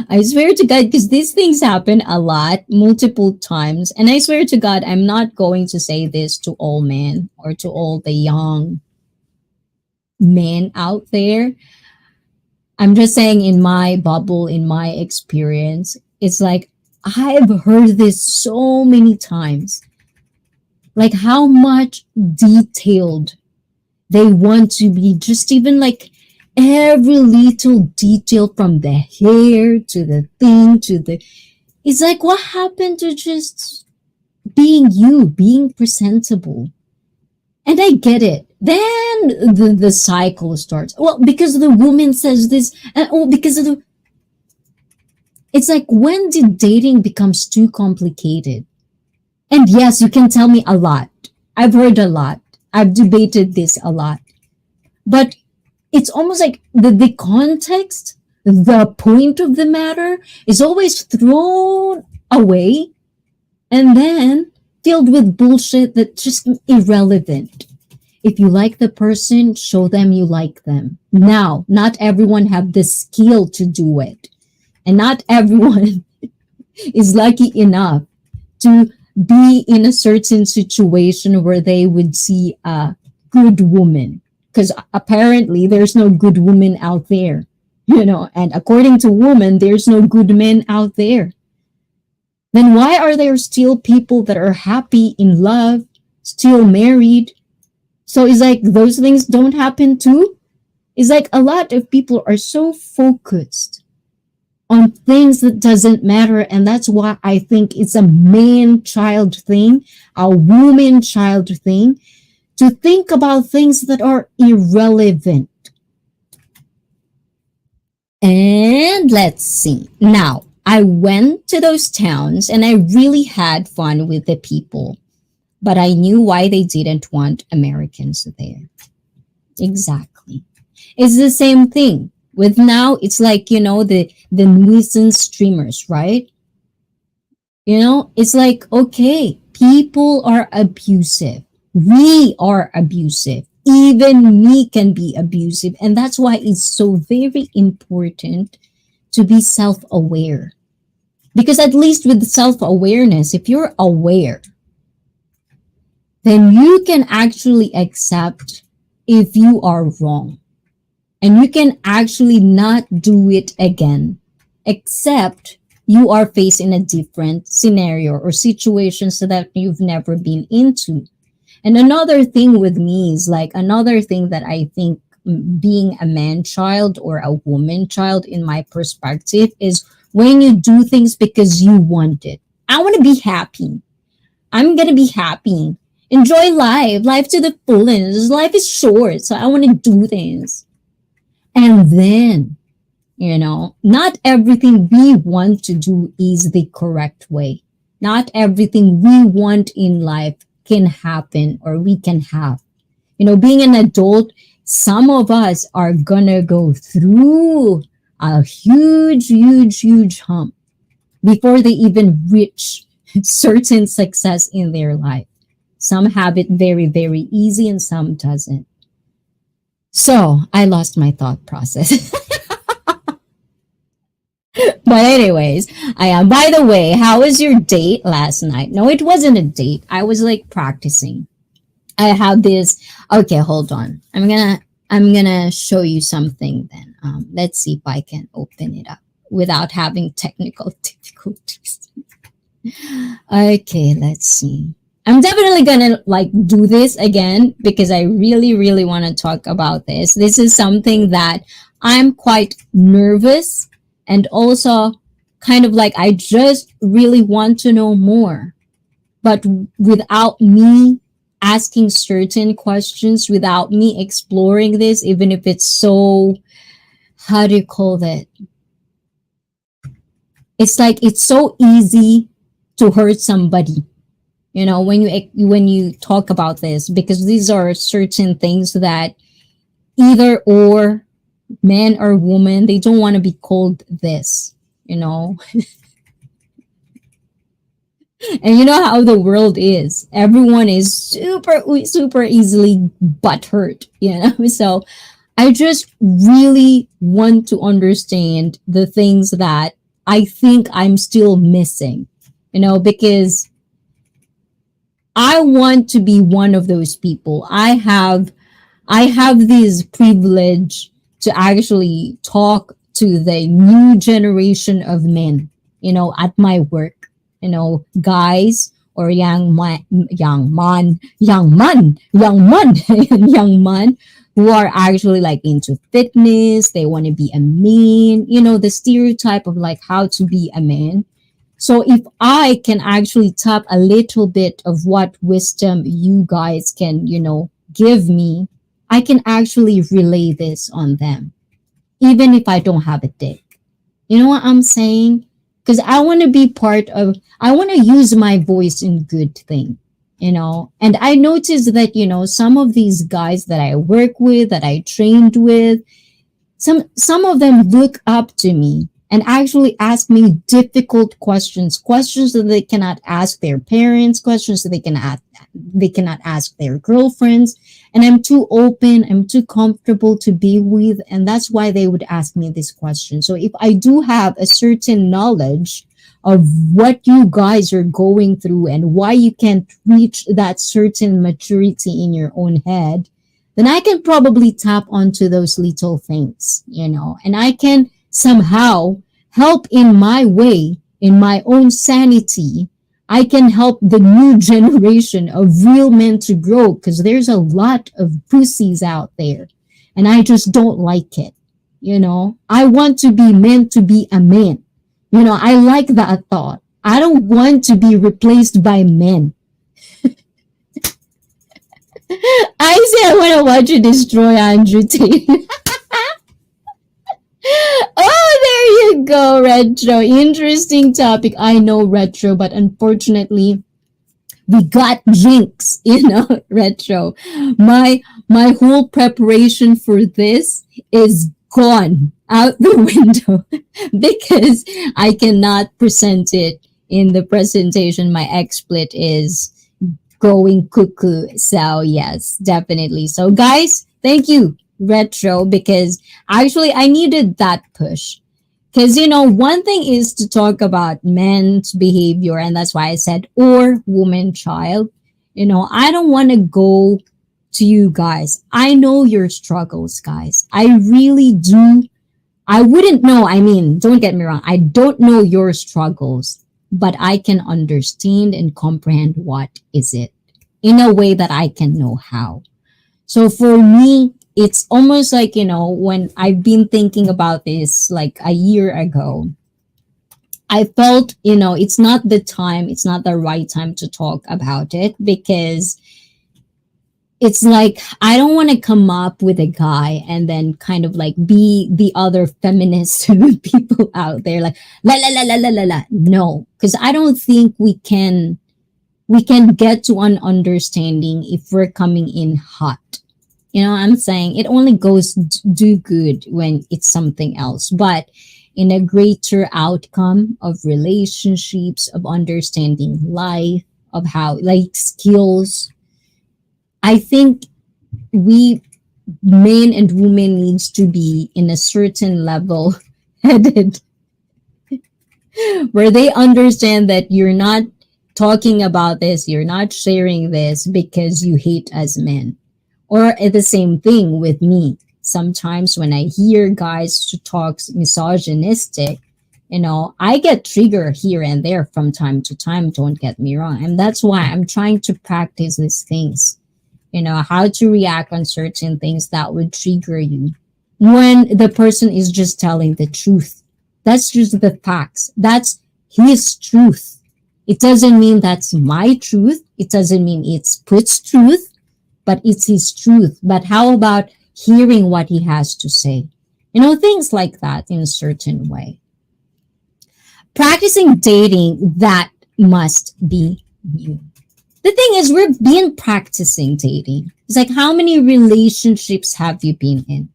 I swear to God, because these things happen a lot, multiple times. And I swear to God, I'm not going to say this to all men or to all the young men out there. I'm just saying, in my bubble, in my experience, it's like I've heard this so many times. Like how much detailed they want to be, just even like every little detail from the hair to the thing to the. It's like, what happened to just being you, being presentable? And I get it. Then the cycle starts. Well, because the woman says this, and oh, because of the. It's like, when did dating becomes too complicated? And yes, you can tell me a lot. I've heard a lot. I've debated this a lot. But it's almost like the context, the point of the matter is always thrown away and then filled with bullshit that's just irrelevant. If you like the person, show them you like them. Now, not everyone have the skill to do it. And not everyone is lucky enough to be in a certain situation where they would see a good woman. Because apparently there's no good woman out there, and according to women, there's no good men out there. Then why are there still people that are happy in love, still married? So it's like those things don't happen too. It's like a lot of people are so focused on things that doesn't matter, and that's why I think it's a man-child thing, a woman-child thing, to think about things that are irrelevant. And let's see. Now, I went to those towns and I really had fun with the people, but I knew why they didn't want Americans there. Exactly. It's the same thing. With now, it's like, the nuisance streamers, right? It's like, okay, people are abusive. We are abusive. Even me can be abusive. And that's why it's so very important to be self-aware. Because at least with self-awareness, if you're aware, then you can actually accept if you are wrong. And you can actually not do it again, except you are faced in a different scenario or situation so that you've never been into. And another thing with me is like another thing that I think being a man child or a woman child in my perspective is when you do things because you want it. I want to be happy. I'm going to be happy. Enjoy life to the fullest. Life is short, so I want to do things. And then, not everything we want to do is the correct way. Not everything we want in life can happen or we can have. Being an adult, some of us are gonna go through a huge hump before they even reach certain success in their life. Some have it very, very easy and some doesn't. So I lost my thought process. But anyways, by the way, how was your date last night? No, it wasn't a date. I was like practicing. I have this. Okay, hold on. I'm gonna show you something then. Let's see if I can open it up without having technical difficulties. Okay, let's see. I'm definitely gonna do this again because I really want to talk about this. This is something that I'm quite nervous and also kind of like I just really want to know more. But without me asking certain questions, without me exploring this, even if it's so, how do you call that? It's like it's so easy to hurt somebody. When you talk about this, because these are certain things that either or man or woman, they don't want to be called this, And you know how the world is. Everyone is super easily butthurt, So I just really want to understand the things that I think I'm still missing, because I want to be one of those people. I have this privilege to actually talk to the new generation of men, at my work, guys or young man who are actually like into fitness. They want to be a man, the stereotype of like how to be a man. So if I can actually tap a little bit of what wisdom you guys can, give me, I can actually relay this on them, even if I don't have a dick. You know what I'm saying? Because I want to be part of, I want to use my voice in good thing, And I noticed that, some of these guys that I work with, that I trained with, some of them look up to me and actually ask me difficult questions that they cannot ask their parents, questions that they cannot ask their girlfriends. And I'm too open, I'm too comfortable to be with, and that's why they would ask me this question. So if I do have a certain knowledge of what you guys are going through and why you can't reach that certain maturity in your own head, then I can probably tap onto those little things, and I can somehow help in my way, in my own sanity. I can help the new generation of real men to grow, because there's a lot of pussies out there and I just don't like it. I want to be meant to be a man. I like that thought. I don't want to be replaced by men. I say I want to watch you destroy Andrew Tate. Oh, there you go, Retro. Interesting topic. I know, Retro, but unfortunately, we got jinx, Retro. My whole preparation for this is gone out the window because I cannot present it in the presentation. My XSplit is going cuckoo. So yes, definitely. So guys, thank you, Retro, because actually I needed that push. Because, one thing is to talk about men's behavior, and that's why I said, or woman, child. I don't want to go to you guys. I know your struggles, guys. I really do. I wouldn't know. I mean, don't get me wrong. I don't know your struggles, but I can understand and comprehend what is it in a way that I can know how. So for me, it's almost like, when I've been thinking about this like a year ago, I felt, it's not the time, it's not the right time to talk about it, because it's like I don't want to come up with a guy and then kind of like be the other feminist people out there like la la la la la la la. No, because I don't think we can get to an understanding if we're coming in hot. I'm saying? It only goes do good when it's something else. But in a greater outcome of relationships, of understanding life, of how like skills, I think we men and women needs to be in a certain level headed where they understand that you're not talking about this, you're not sharing this because you hate as men. Or the same thing with me. Sometimes when I hear guys to talk misogynistic, I get triggered here and there from time to time, don't get me wrong. And that's why I'm trying to practice these things, how to react on certain things that would trigger you when the person is just telling the truth. That's just the facts. That's his truth. It doesn't mean that's my truth. It doesn't mean it's Put's truth, but it's his truth. But how about hearing what he has to say? Things like that in a certain way. Practicing dating, that must be you. The thing is, we've been practicing dating. It's like, how many relationships have you been in?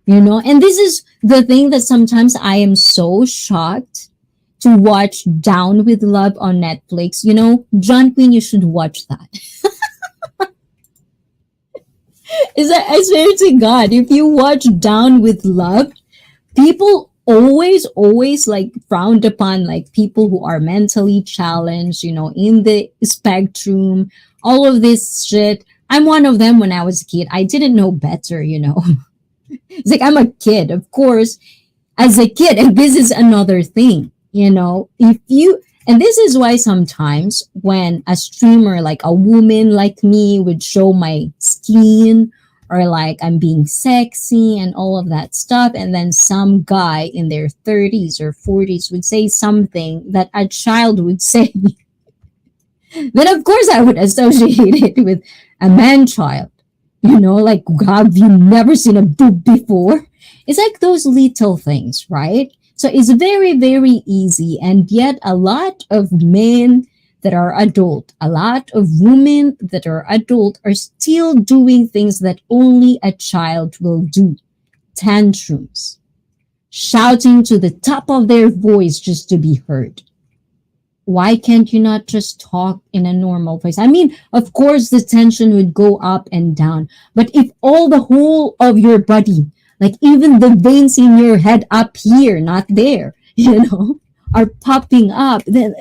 And this is the thing that sometimes I am so shocked to watch Down with Love on Netflix. John Quinn, you should watch that. Is that, I swear to God, if you watch Down with Love, people always like frowned upon like people who are mentally challenged, in the spectrum, all of this shit. I'm one of them. When I was a kid, I didn't know better. It's like I'm a kid, of course, as a kid. And this is another thing, if you, and this is why sometimes when a streamer, like a woman like me, would show my skin, or like I'm being sexy and all of that stuff, and then some guy in their 30s or 40s would say something that a child would say, then of course I would associate it with a man child. Like, have you never seen a boob before? It's like those little things, right? So it's very, very easy. And yet a lot of men that are adult, a lot of women that are adult are still doing things that only a child will do. Tantrums, shouting to the top of their voice just to be heard. Why can't you not just talk in a normal voice? I mean, of course the tension would go up and down, but if all the whole of your body, like even the veins in your head up here, not there, are popping up, then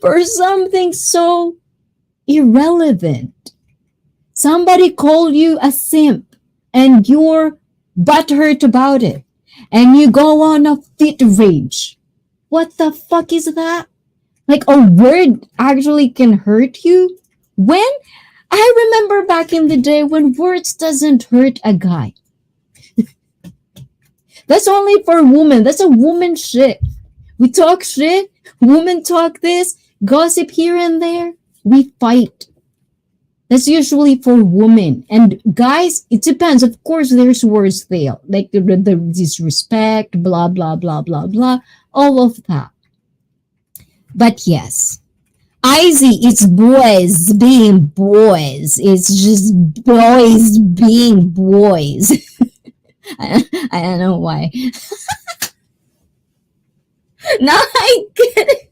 for something so irrelevant. Somebody called you a simp and you're butthurt about it, and you go on a fit rage. What the fuck is that? Like, a word actually can hurt you? When? I remember back in the day when words doesn't hurt a guy. That's only for women. That's a woman shit. We talk shit. Women talk this. Gossip here and there. We fight. That's usually for women. And guys, it depends. Of course, there's words there. Like the disrespect, blah, blah, blah, blah, blah. All of that. But yes, ICEE, it's boys being boys. It's just boys being boys. I don't know why. Now I get it.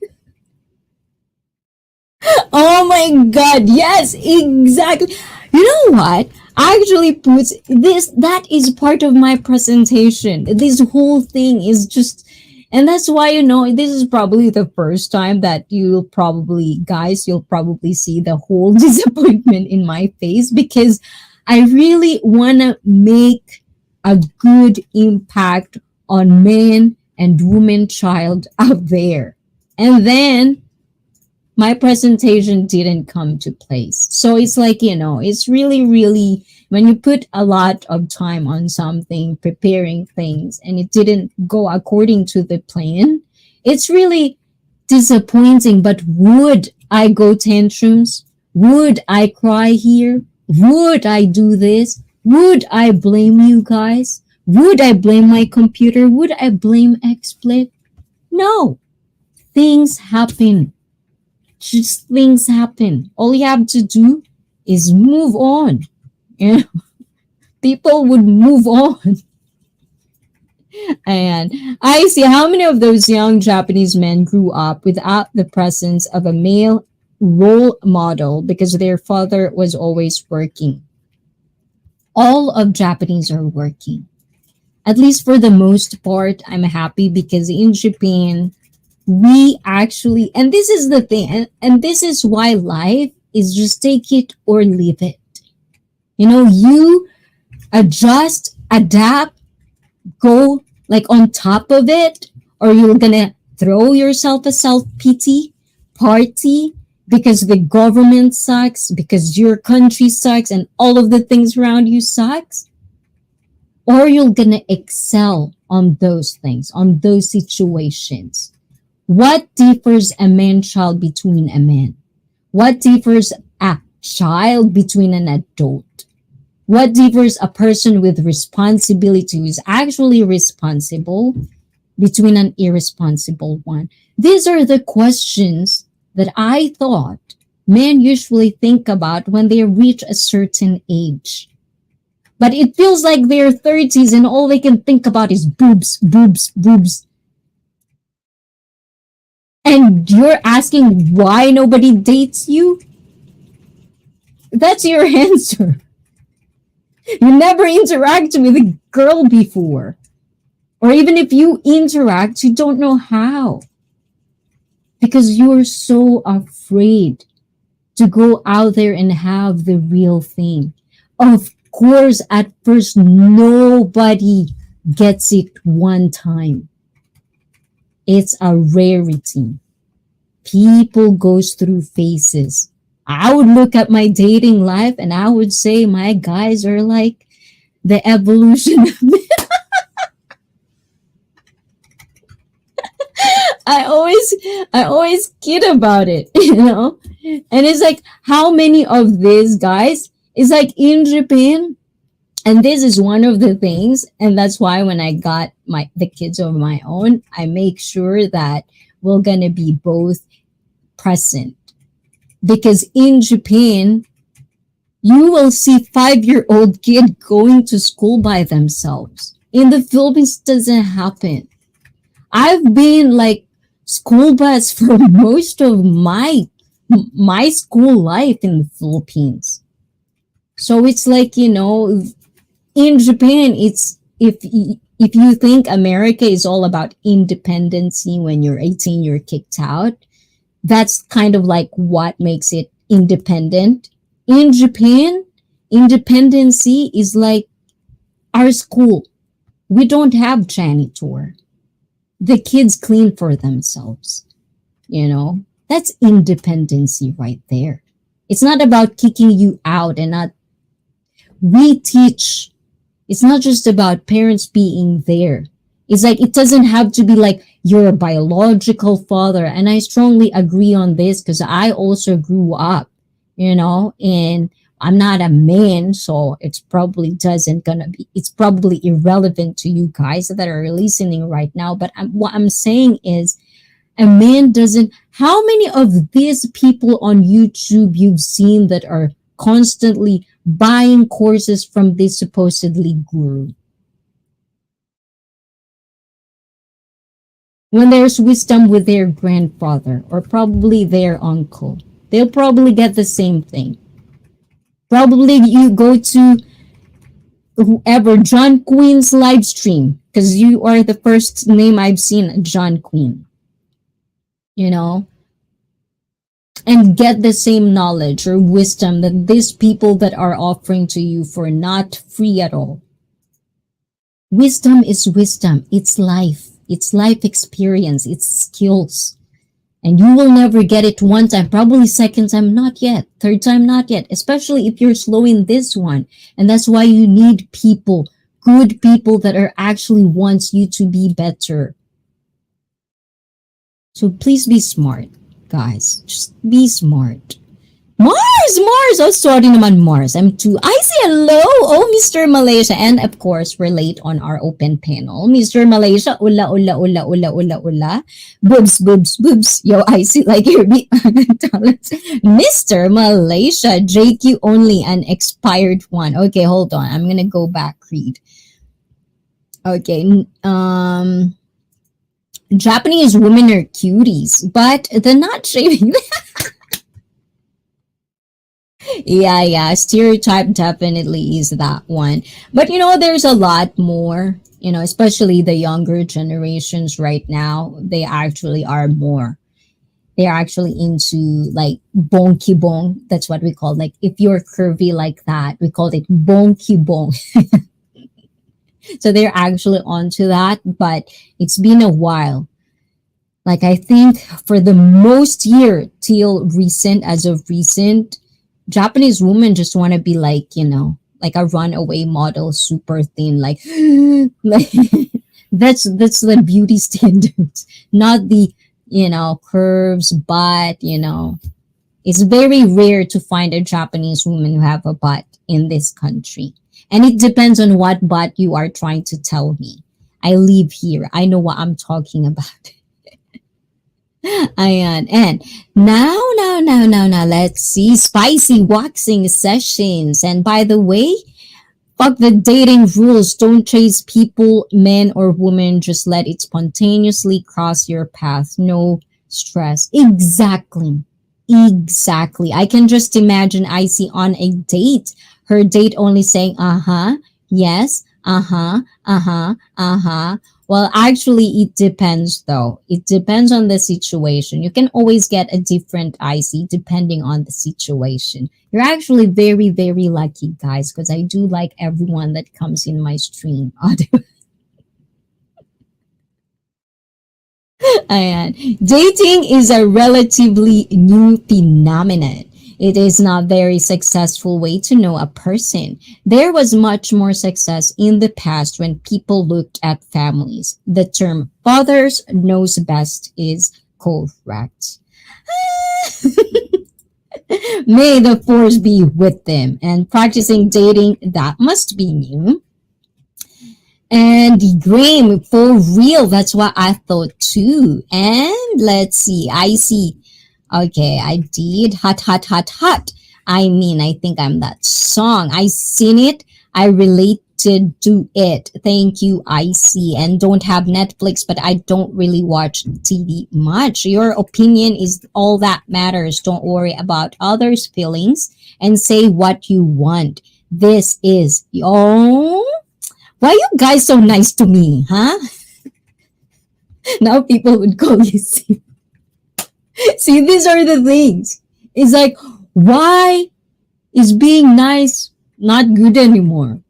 Oh my God. Yes, exactly. You know what? I actually put this, that is part of my presentation. This whole thing is just, and that's why, this is probably the first time that you'll probably see the whole disappointment in my face, because I really want to make a good impact on men and women child out there. And then my presentation didn't come to place. So it's like, it's really, really, when you put a lot of time on something, preparing things, and it didn't go according to the plan, it's really disappointing. But would I go tantrums? Would I cry here? Would I do this? Would I blame you guys? Would I blame my computer? Would I blame XSplit? No. Things happen. Just things happen. All you have to do is move on. People would move on. And I see how many of those young Japanese men grew up without the presence of a male role model because their father was always working. All of Japanese are working. At least for the most part, I'm happy because in Japan, we actually, and this is the thing, and this is why life is just take it or leave it. You adjust, adapt, go like on top of it, or you're gonna throw yourself a self-pity party because the government sucks, because your country sucks, and all of the things around you sucks, or you're gonna excel on those things, on those situations. What differs a man-child between a man? What differs a child between an adult? What differs a person with responsibility who is actually responsible between an irresponsible one? These are the questions that I thought men usually think about when they reach a certain age. But it feels like they're 30s and all they can think about is boobs, boobs, boobs. And you're asking why nobody dates you? That's your answer. You never interacted with a girl before. Or even if you interact, you don't know how. Because you're so afraid to go out there and have the real thing. Of course, at first, nobody gets it one time. It's a rarity. People goes through phases. I would look at my dating life and I would say my guys are like the evolution of me. I always kid about it, And it's like how many of these guys is like in Japan, and this is one of the things, and that's why when I got the kids of my own, I make sure that we're gonna be both present. Because in Japan, you will see 5-year-old kid going to school by themselves. In the Philippines, it doesn't happen. I've been like school bus for most of my school life in the Philippines. So it's like, in Japan, it's if you think America is all about independency, when you're 18, you're kicked out. That's kind of like what makes it independent. In Japan, independency is like our school. We don't have janitor. The kids clean for themselves. That's independency right there. It's not about kicking you out and not. We teach. It's not just about parents being there. It's like it doesn't have to be like your biological father. And I strongly agree on this because I also grew up, and I'm not a man, so it's probably it's probably irrelevant to you guys that are listening right now. But what I'm saying is, a man doesn't. How many of these people on YouTube you've seen that are constantly buying courses from this supposedly guru? When there's wisdom with their grandfather or probably their uncle, they'll probably get the same thing. Probably you go to whoever, John Queen's live stream, because you are the first name I've seen, John Queen. And get the same knowledge or wisdom that these people that are offering to you for not free at all. Wisdom is wisdom. It's life. It's life experience. It's skills. And you will never get it one time, probably second time, not yet. Third time, not yet. Especially if you're slow in this one. And that's why you need people, good people that are actually wants you to be better. So please be smart, guys. Just be smart. Mars! Oh, sorry naman, Mars. I'm too. I say hello. Oh, Mr. Malaysia. And of course, we're late on our open panel. Mr. Malaysia, ula. Boobs. Yo, I see like your talents. Mr. Malaysia, JQ only, an expired one. Okay, hold on. I'm gonna go back, read. Okay, Japanese women are cuties, but they're not shaving. Yeah, stereotype definitely is that one. But there's a lot more, especially the younger generations right now. They actually are more. They're actually into like bonky bong. That's what we call, like, if you're curvy like that, we call it bonky bong. So they're actually onto that, but it's been a while. Like, I think for the most year till recent, as of recent, Japanese women just want to be like, like a runaway model, super thin, like that's the beauty standards, not the, curves, but, it's very rare to find a Japanese woman who have a butt in this country. And it depends on what butt you are trying to tell me. I live here. I know what I'm talking about. Ayan. And now, let's see. Spicy waxing sessions. And by the way, fuck the dating rules. Don't chase people, men or women. Just let it spontaneously cross your path. No stress. Exactly. Exactly. I can just imagine Icy on a date. Her date only saying, yes, Well, actually, it depends though. It depends on the situation. You can always get a different Icy depending on the situation. You're actually very, very lucky, guys, because I do like everyone that comes in my stream. Ayan. Dating is a relatively new phenomenon. It is not very successful way to know a person. There was much more success in the past when people looked at families. The term fathers knows best is correct. May the force be with them. And practicing dating, that must be new. And Graham, for real, that's what I thought too. And let's see, I see. Okay, I did. Hot, hot, hot, hot. I mean, I think I'm that song. I seen it. I related to it. Thank you, ICEE. And don't have Netflix, but I don't really watch TV much. Your opinion is all that matters. Don't worry about others' feelings and say what you want. This is, why you guys so nice to me, huh? Now people would call you see. See, these are the things. It's like, why is being nice not good anymore?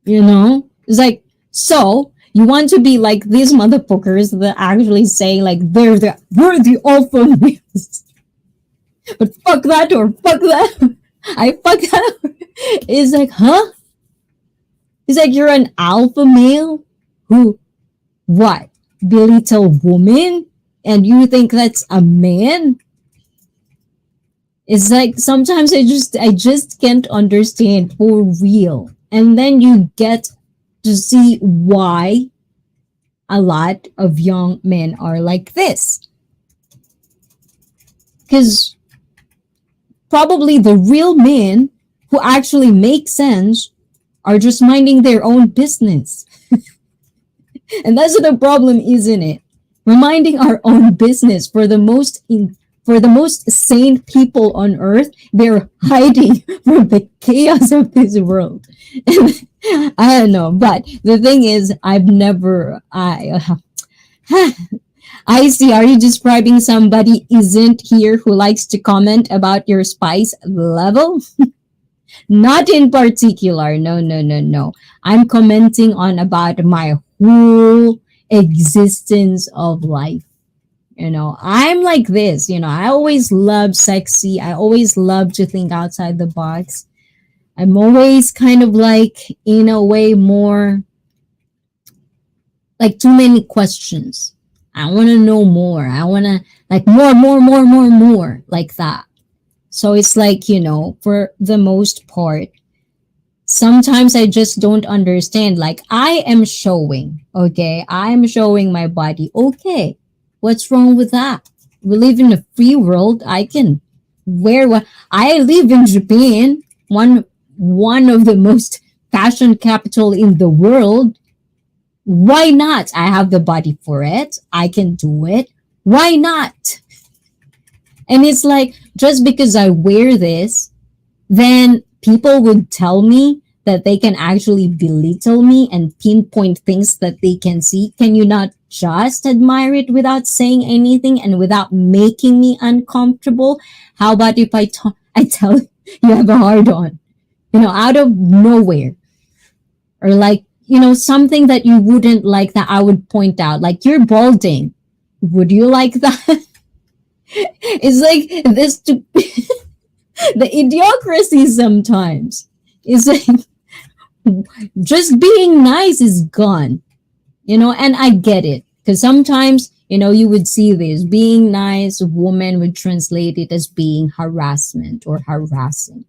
You know? It's like, so you want to be like these motherfuckers that actually say like we're the alpha males. But fuck that or fuck that. I fuck that. It's like, huh? It's like you're an alpha male who, what, belittle woman, and you think that's a man? It's like sometimes I just can't understand for real. And then you get to see why a lot of young men are like this. Because probably the real men who actually make sense are just minding their own business. And that's the problem, isn't it? We're minding our own business. For the most sane people on earth, they're hiding from the chaos of this world. I don't know, but the thing is, I see. Are you describing somebody isn't here who likes to comment about your spice level? Not in particular. No. I'm commenting on about my whole existence of life. I'm like this. I always love sexy. I always love to think outside the box. I'm always kind of like, in a way, more like too many questions. I want to know more. I want to like more, like that. So it's like, for the most part, sometimes I just don't understand. Like I am showing my body. Okay, what's wrong with that? We live in a free world. I can wear what I live in Japan, one of the most fashion capital in the world. Why not? I have the body for it. I can do it. Why not? And it's like, just because I wear this, then people would tell me that they can actually belittle me and pinpoint things that they can see. Can you not just admire it without saying anything and without making me uncomfortable? How about if I tell you have a hard on, out of nowhere? Or like, something that you wouldn't like that I would point out, like you're balding. Would you like that? It's like this the idiocracy sometimes is like just being nice is gone, and I get it because sometimes you would see this being nice, woman would translate it as being harassment or harassing.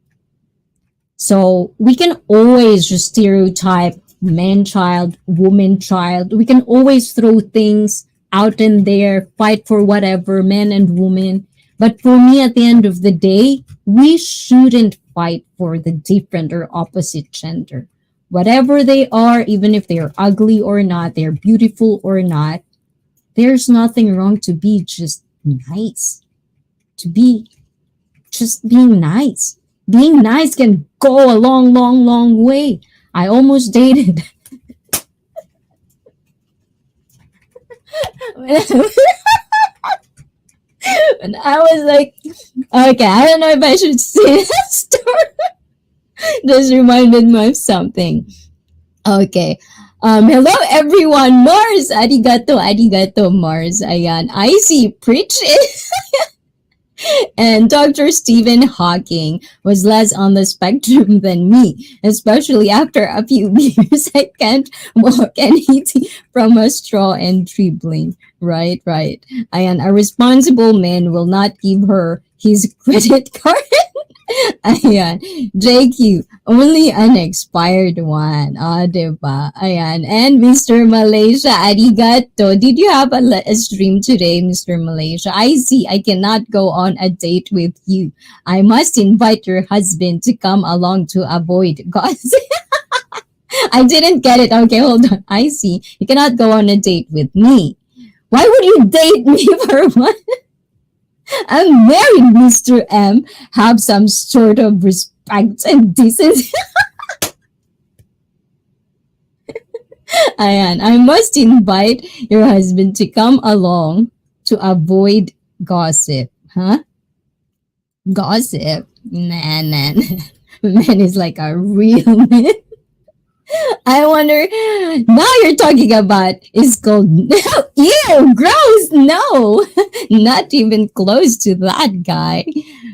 So we can always just stereotype man child, woman child. We can always throw things out in there, fight for whatever, men and women. But for me, at the end of the day, we shouldn't fight for the different or opposite gender. Whatever they are, even if they're ugly or not, they're beautiful or not, there's nothing wrong to be just nice. To be just being nice. Being nice can go a long, long, long way. I almost dated. And I was like, okay, I don't know if I should say that story. Just reminded me of something. Okay. Hello everyone. Mars. Arigato, arigato, Mars. Ayan. ICEE, preach it. And Dr. Stephen Hawking was less on the spectrum than me, especially after a few years. I can't walk anything from a straw and dribbling. Right, right. And a responsible man will not give her his credit card. Ayan. JQ, only an expired one. Diba? Ayan. And Mr. Malaysia, arigato. Did you have a stream today, Mr. Malaysia? I see. I cannot go on a date with you. I must invite your husband to come along to avoid gossip. I didn't get it. Okay, hold on. I see. You cannot go on a date with me. Why would you date me for what? I'm married, Mr. M. Have some sort of respect and decency. Ayan, I must invite your husband to come along to avoid gossip. Huh? Gossip? Nah. Man is like a real man. I wonder, now you're talking about is called, ew, gross, no, not even close to that guy.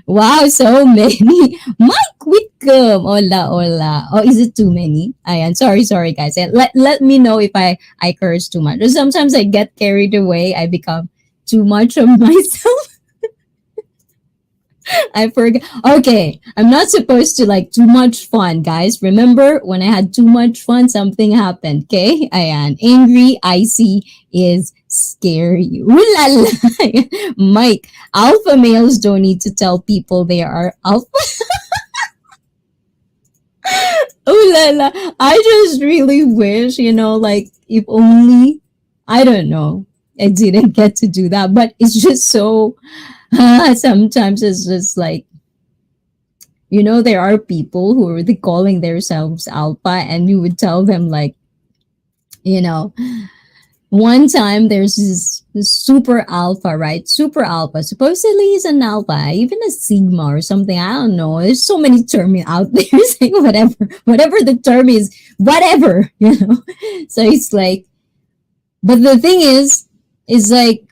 Wow, so many. Mike Whitcomb, hola. Oh, is it too many? Ayan, sorry guys. Let me know if I curse too much. Sometimes I get carried away. I become too much of myself. I forgot. Okay, I'm not supposed to like too much fun, guys. Remember when I had too much fun, something happened. Okay, ayan. Angry, icy is scary. Ooh la la. Mike, alpha males don't need to tell people they are alpha. Ooh la la. I just really wish, like if only, I don't know, I didn't get to do that, but it's just so. Sometimes it's just like, there are people who are really calling themselves alpha, and you would tell them like, one time there's this super alpha, right? Super alpha. Supposedly he's an alpha, even a sigma or something. I don't know. There's so many terms out there saying whatever the term is, whatever, So it's like, but the thing is like,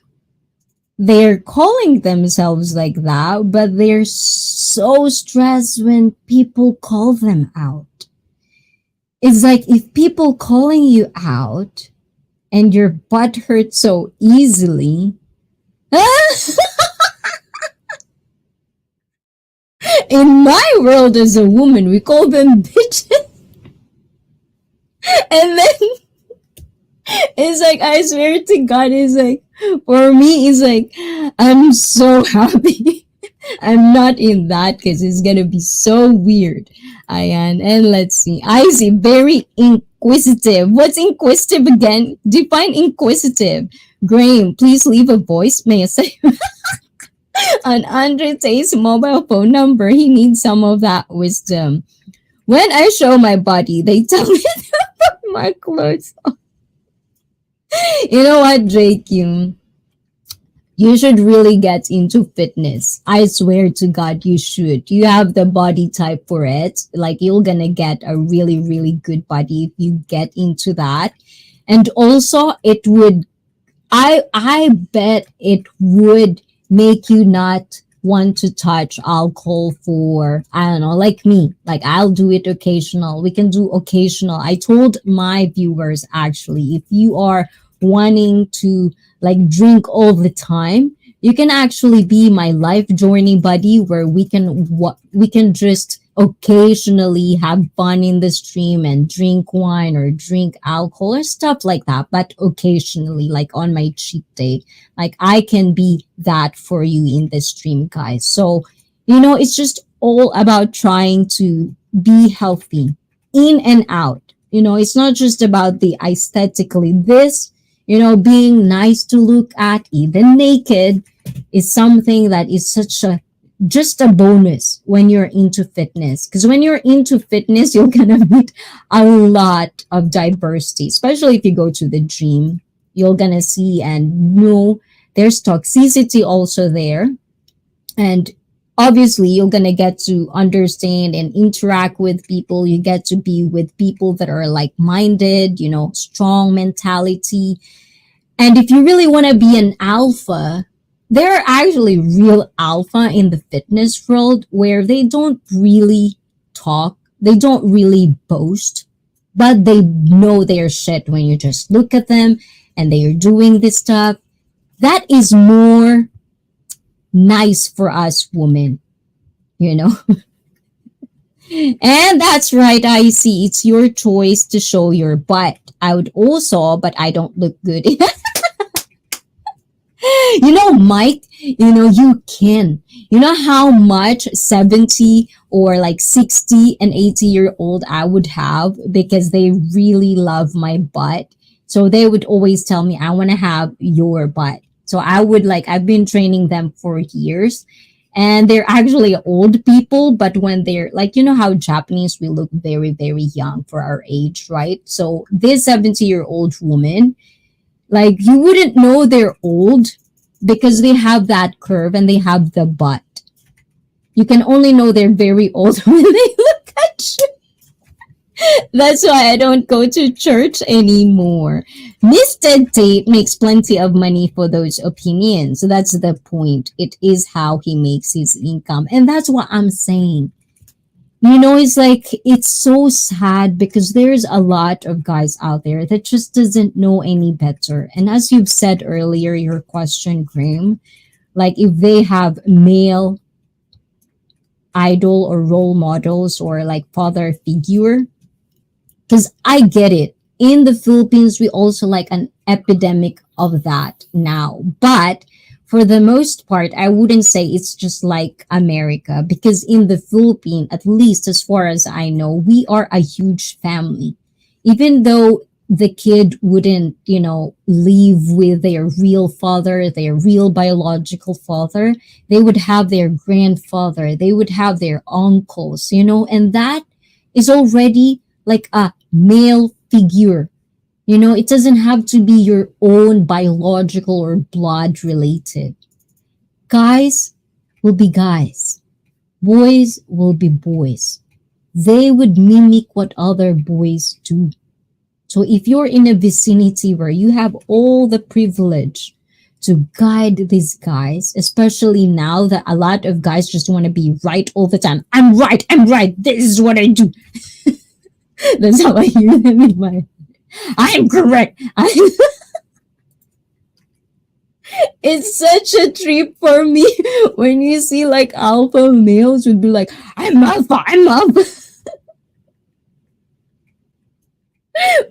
they're calling themselves like that, but they're so stressed when people call them out. It's like if people calling you out and your butt hurts so easily. In my world as a woman, we call them bitches. And then it's like, I swear to God, it's like, for me, it's like, I'm so happy I'm not in that because it's gonna be so weird. Ayan, and let's see. I see, very inquisitive. What's inquisitive again? Define inquisitive. Graham, please leave a voice message on Andre Tay's mobile phone number. He needs some of that wisdom. When I show my body, they tell me to put my clothes on. You know what, Drake? You should really get into fitness. I swear to God, you should. You have the body type for it. Like, you're gonna get a really, really good body if you get into that. And also, it would, I bet it would make you not want to touch alcohol for, I don't know, like me. Like, I'll do it occasional. We can do occasional. I told my viewers, actually, if you are wanting to like drink all the time, you can actually be my life journey buddy, where we can just occasionally have fun in the stream and drink wine or drink alcohol or stuff like that, but occasionally, like on my cheat day. Like, I can be that for you in the stream, guys. So it's just all about trying to be healthy in and out. It's not just about the aesthetically. This, being nice to look at, even naked, is something that is such a just a bonus when you're into fitness. Because when you're into fitness, you're gonna meet a lot of diversity, especially if you go to the gym. You're gonna see and know there's toxicity also there. And obviously, you're gonna get to understand and interact with people. You get to be with people that are like minded, strong mentality. And if you really want to be an alpha, there are actually real alpha in the fitness world where they don't really talk, they don't really boast, but they know their shit when you just look at them and they are doing this stuff. That is more nice for us women, you know? And that's right, ICEE. It's your choice to show your butt. I would also, but I don't look good. Mike, you can. You know how much 70 or like 60 and 80-year-old I would have because they really love my butt. So they would always tell me, I want to have your butt. So I've been training them for years. And they're actually old people, but when they're like, how Japanese, we look very, very young for our age, right? So this 70-year-old woman, like you wouldn't know they're old because they have that curve and they have the butt. You can only know they're very old when they look at you. That's why I don't go to church anymore. Mr. Tate makes plenty of money for those opinions. So that's the point. It is how he makes his income. And that's what I'm saying. It's like, it's so sad because there's a lot of guys out there that just doesn't know any better. And as you've said earlier, your question, Graham, like if they have male idol or role models or like father figure, because I get it. In the Philippines, we also like an epidemic of that now. But for the most part, I wouldn't say it's just like America because in the Philippines, at least as far as I know, we are a huge family. Even though the kid wouldn't, live with their real father, their real biological father, they would have their grandfather, they would have their uncles, and that is already like a male figure. It doesn't have to be your own biological or blood related. Guys will be guys. Boys will be boys. They would mimic what other boys do. So if you're in a vicinity where you have all the privilege to guide these guys, especially now that a lot of guys just want to be right all the time. I'm right. This is what I do. That's how I hear them in my head. I am correct. It's such a trip for me when you see like alpha males would be like, I'm alpha.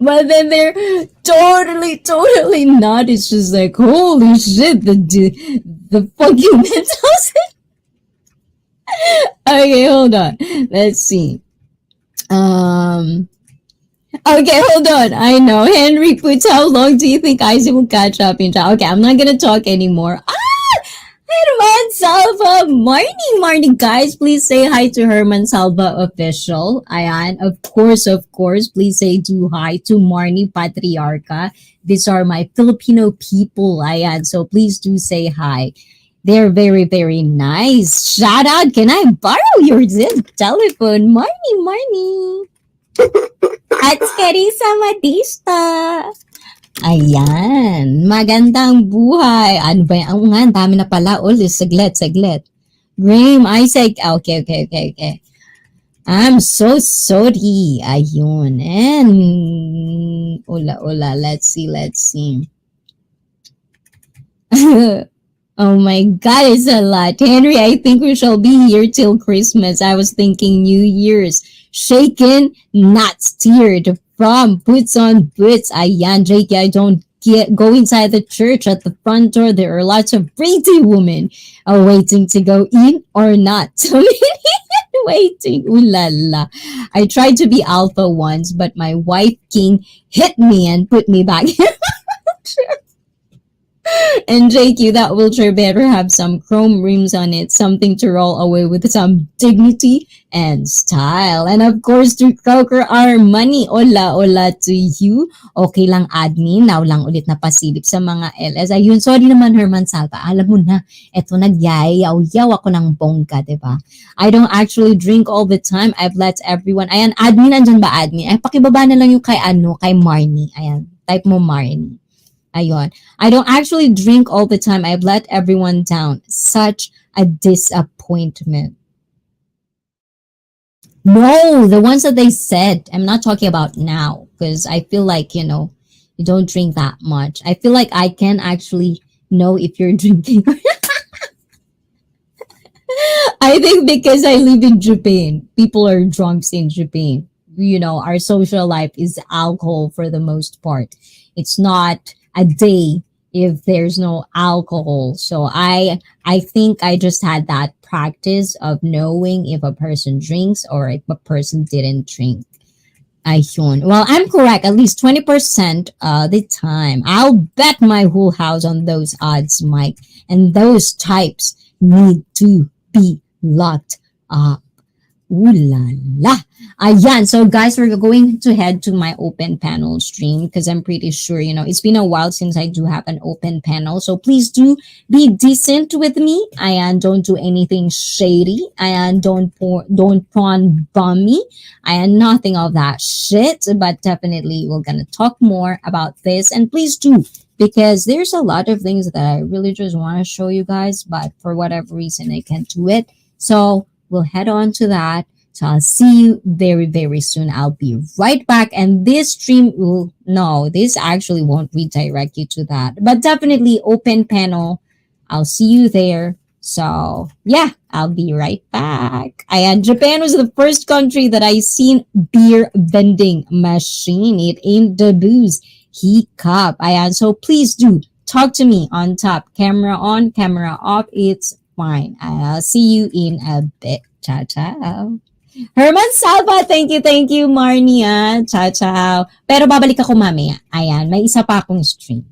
But then they're totally not. It's just like, holy shit, the fucking mental state. Okay, hold on. Let's see. Okay, hold on. I know. Henry puts, how long do you think ICEE will catch up in time? Okay, I'm not gonna talk anymore. Herman Salva! Morning, guys. Please say hi to Herman Salva official. Ayan, of course. Please say do hi to Marnie Patriarca. These are my Filipino people. Ayan, so please do say hi. They're very, very nice. Shout out. Can I borrow your telephone? Marnie. At Carissa Madista. Ayan. Magandang buhay. Ano ba yan? Ang nga, dami na pala. Saglit. Graham, Isaac. Okay. I'm so sorry. Ayun. And, Ola. Let's see. Oh my God, it's a lot. Henry, I think we shall be here till Christmas. I was thinking New Year's. Shaken, not steered. From boots on boots. Ayan, Jakey, I don't go inside the church. At the front door, there are lots of pretty women waiting to go in or not. So waiting. Ooh la la. I tried to be alpha once, but my wife king hit me and put me back in. And JQ, that wheelchair better have some chrome rims on it, something to roll away with some dignity and style. And of course, to Croker our money, ola to you. Okay lang admin, now lang ulit na pasilip sa mga LS. Ayun, sorry naman Herman Salva, alam mo na, eto nagyayaw ako ng bongga, diba? I don't actually drink all the time. I've let everyone, ayan, admin, nandyan ba admin? Ay, pakibaba na lang yung kay Marnie. Ayan, type mo Marnie. Ayun. I don't actually drink all the time. I've let everyone down. Such a disappointment. No, the ones that they said. I'm not talking about now because I feel like, you don't drink that much. I feel like I can actually know if you're drinking. I think because I live in Japan, people are drunks in Japan. Our social life is alcohol for the most part. It's not a day if there's no alcohol. So I think I just had that practice of knowing if a person drinks or if a person didn't drink. Ayun. Well, I'm correct at least 20% the time. I'll bet my whole house on those odds, Mike. And those types need to be locked up. Ooh la la. Ayan. So guys, we're going to head to my open panel stream because I'm pretty sure, it's been a while since I do have an open panel. So please do be decent with me. Ayan, don't do anything shady. Ayan, don't prawn bomb me. Ayan, nothing of that shit. But definitely we're gonna talk more about this. And please do, because there's a lot of things that I really just want to show you guys, but for whatever reason I can't do it. So we'll head on to that. So I'll see you very, very soon. I'll be right back. And this stream this actually won't redirect you to that. But definitely open panel. I'll see you there. So yeah, I'll be right back. And Japan was the first country that I seen beer vending machine. It ain't the booze. Hiccup. So please do talk to me on top. Camera on, camera off. It's fine. I'll see you in a bit. Ciao, ciao. Herman Salva, thank you, Marnia. Ciao, ciao. Pero babalik ako mamaya. Ayan, may isa pa akong stream.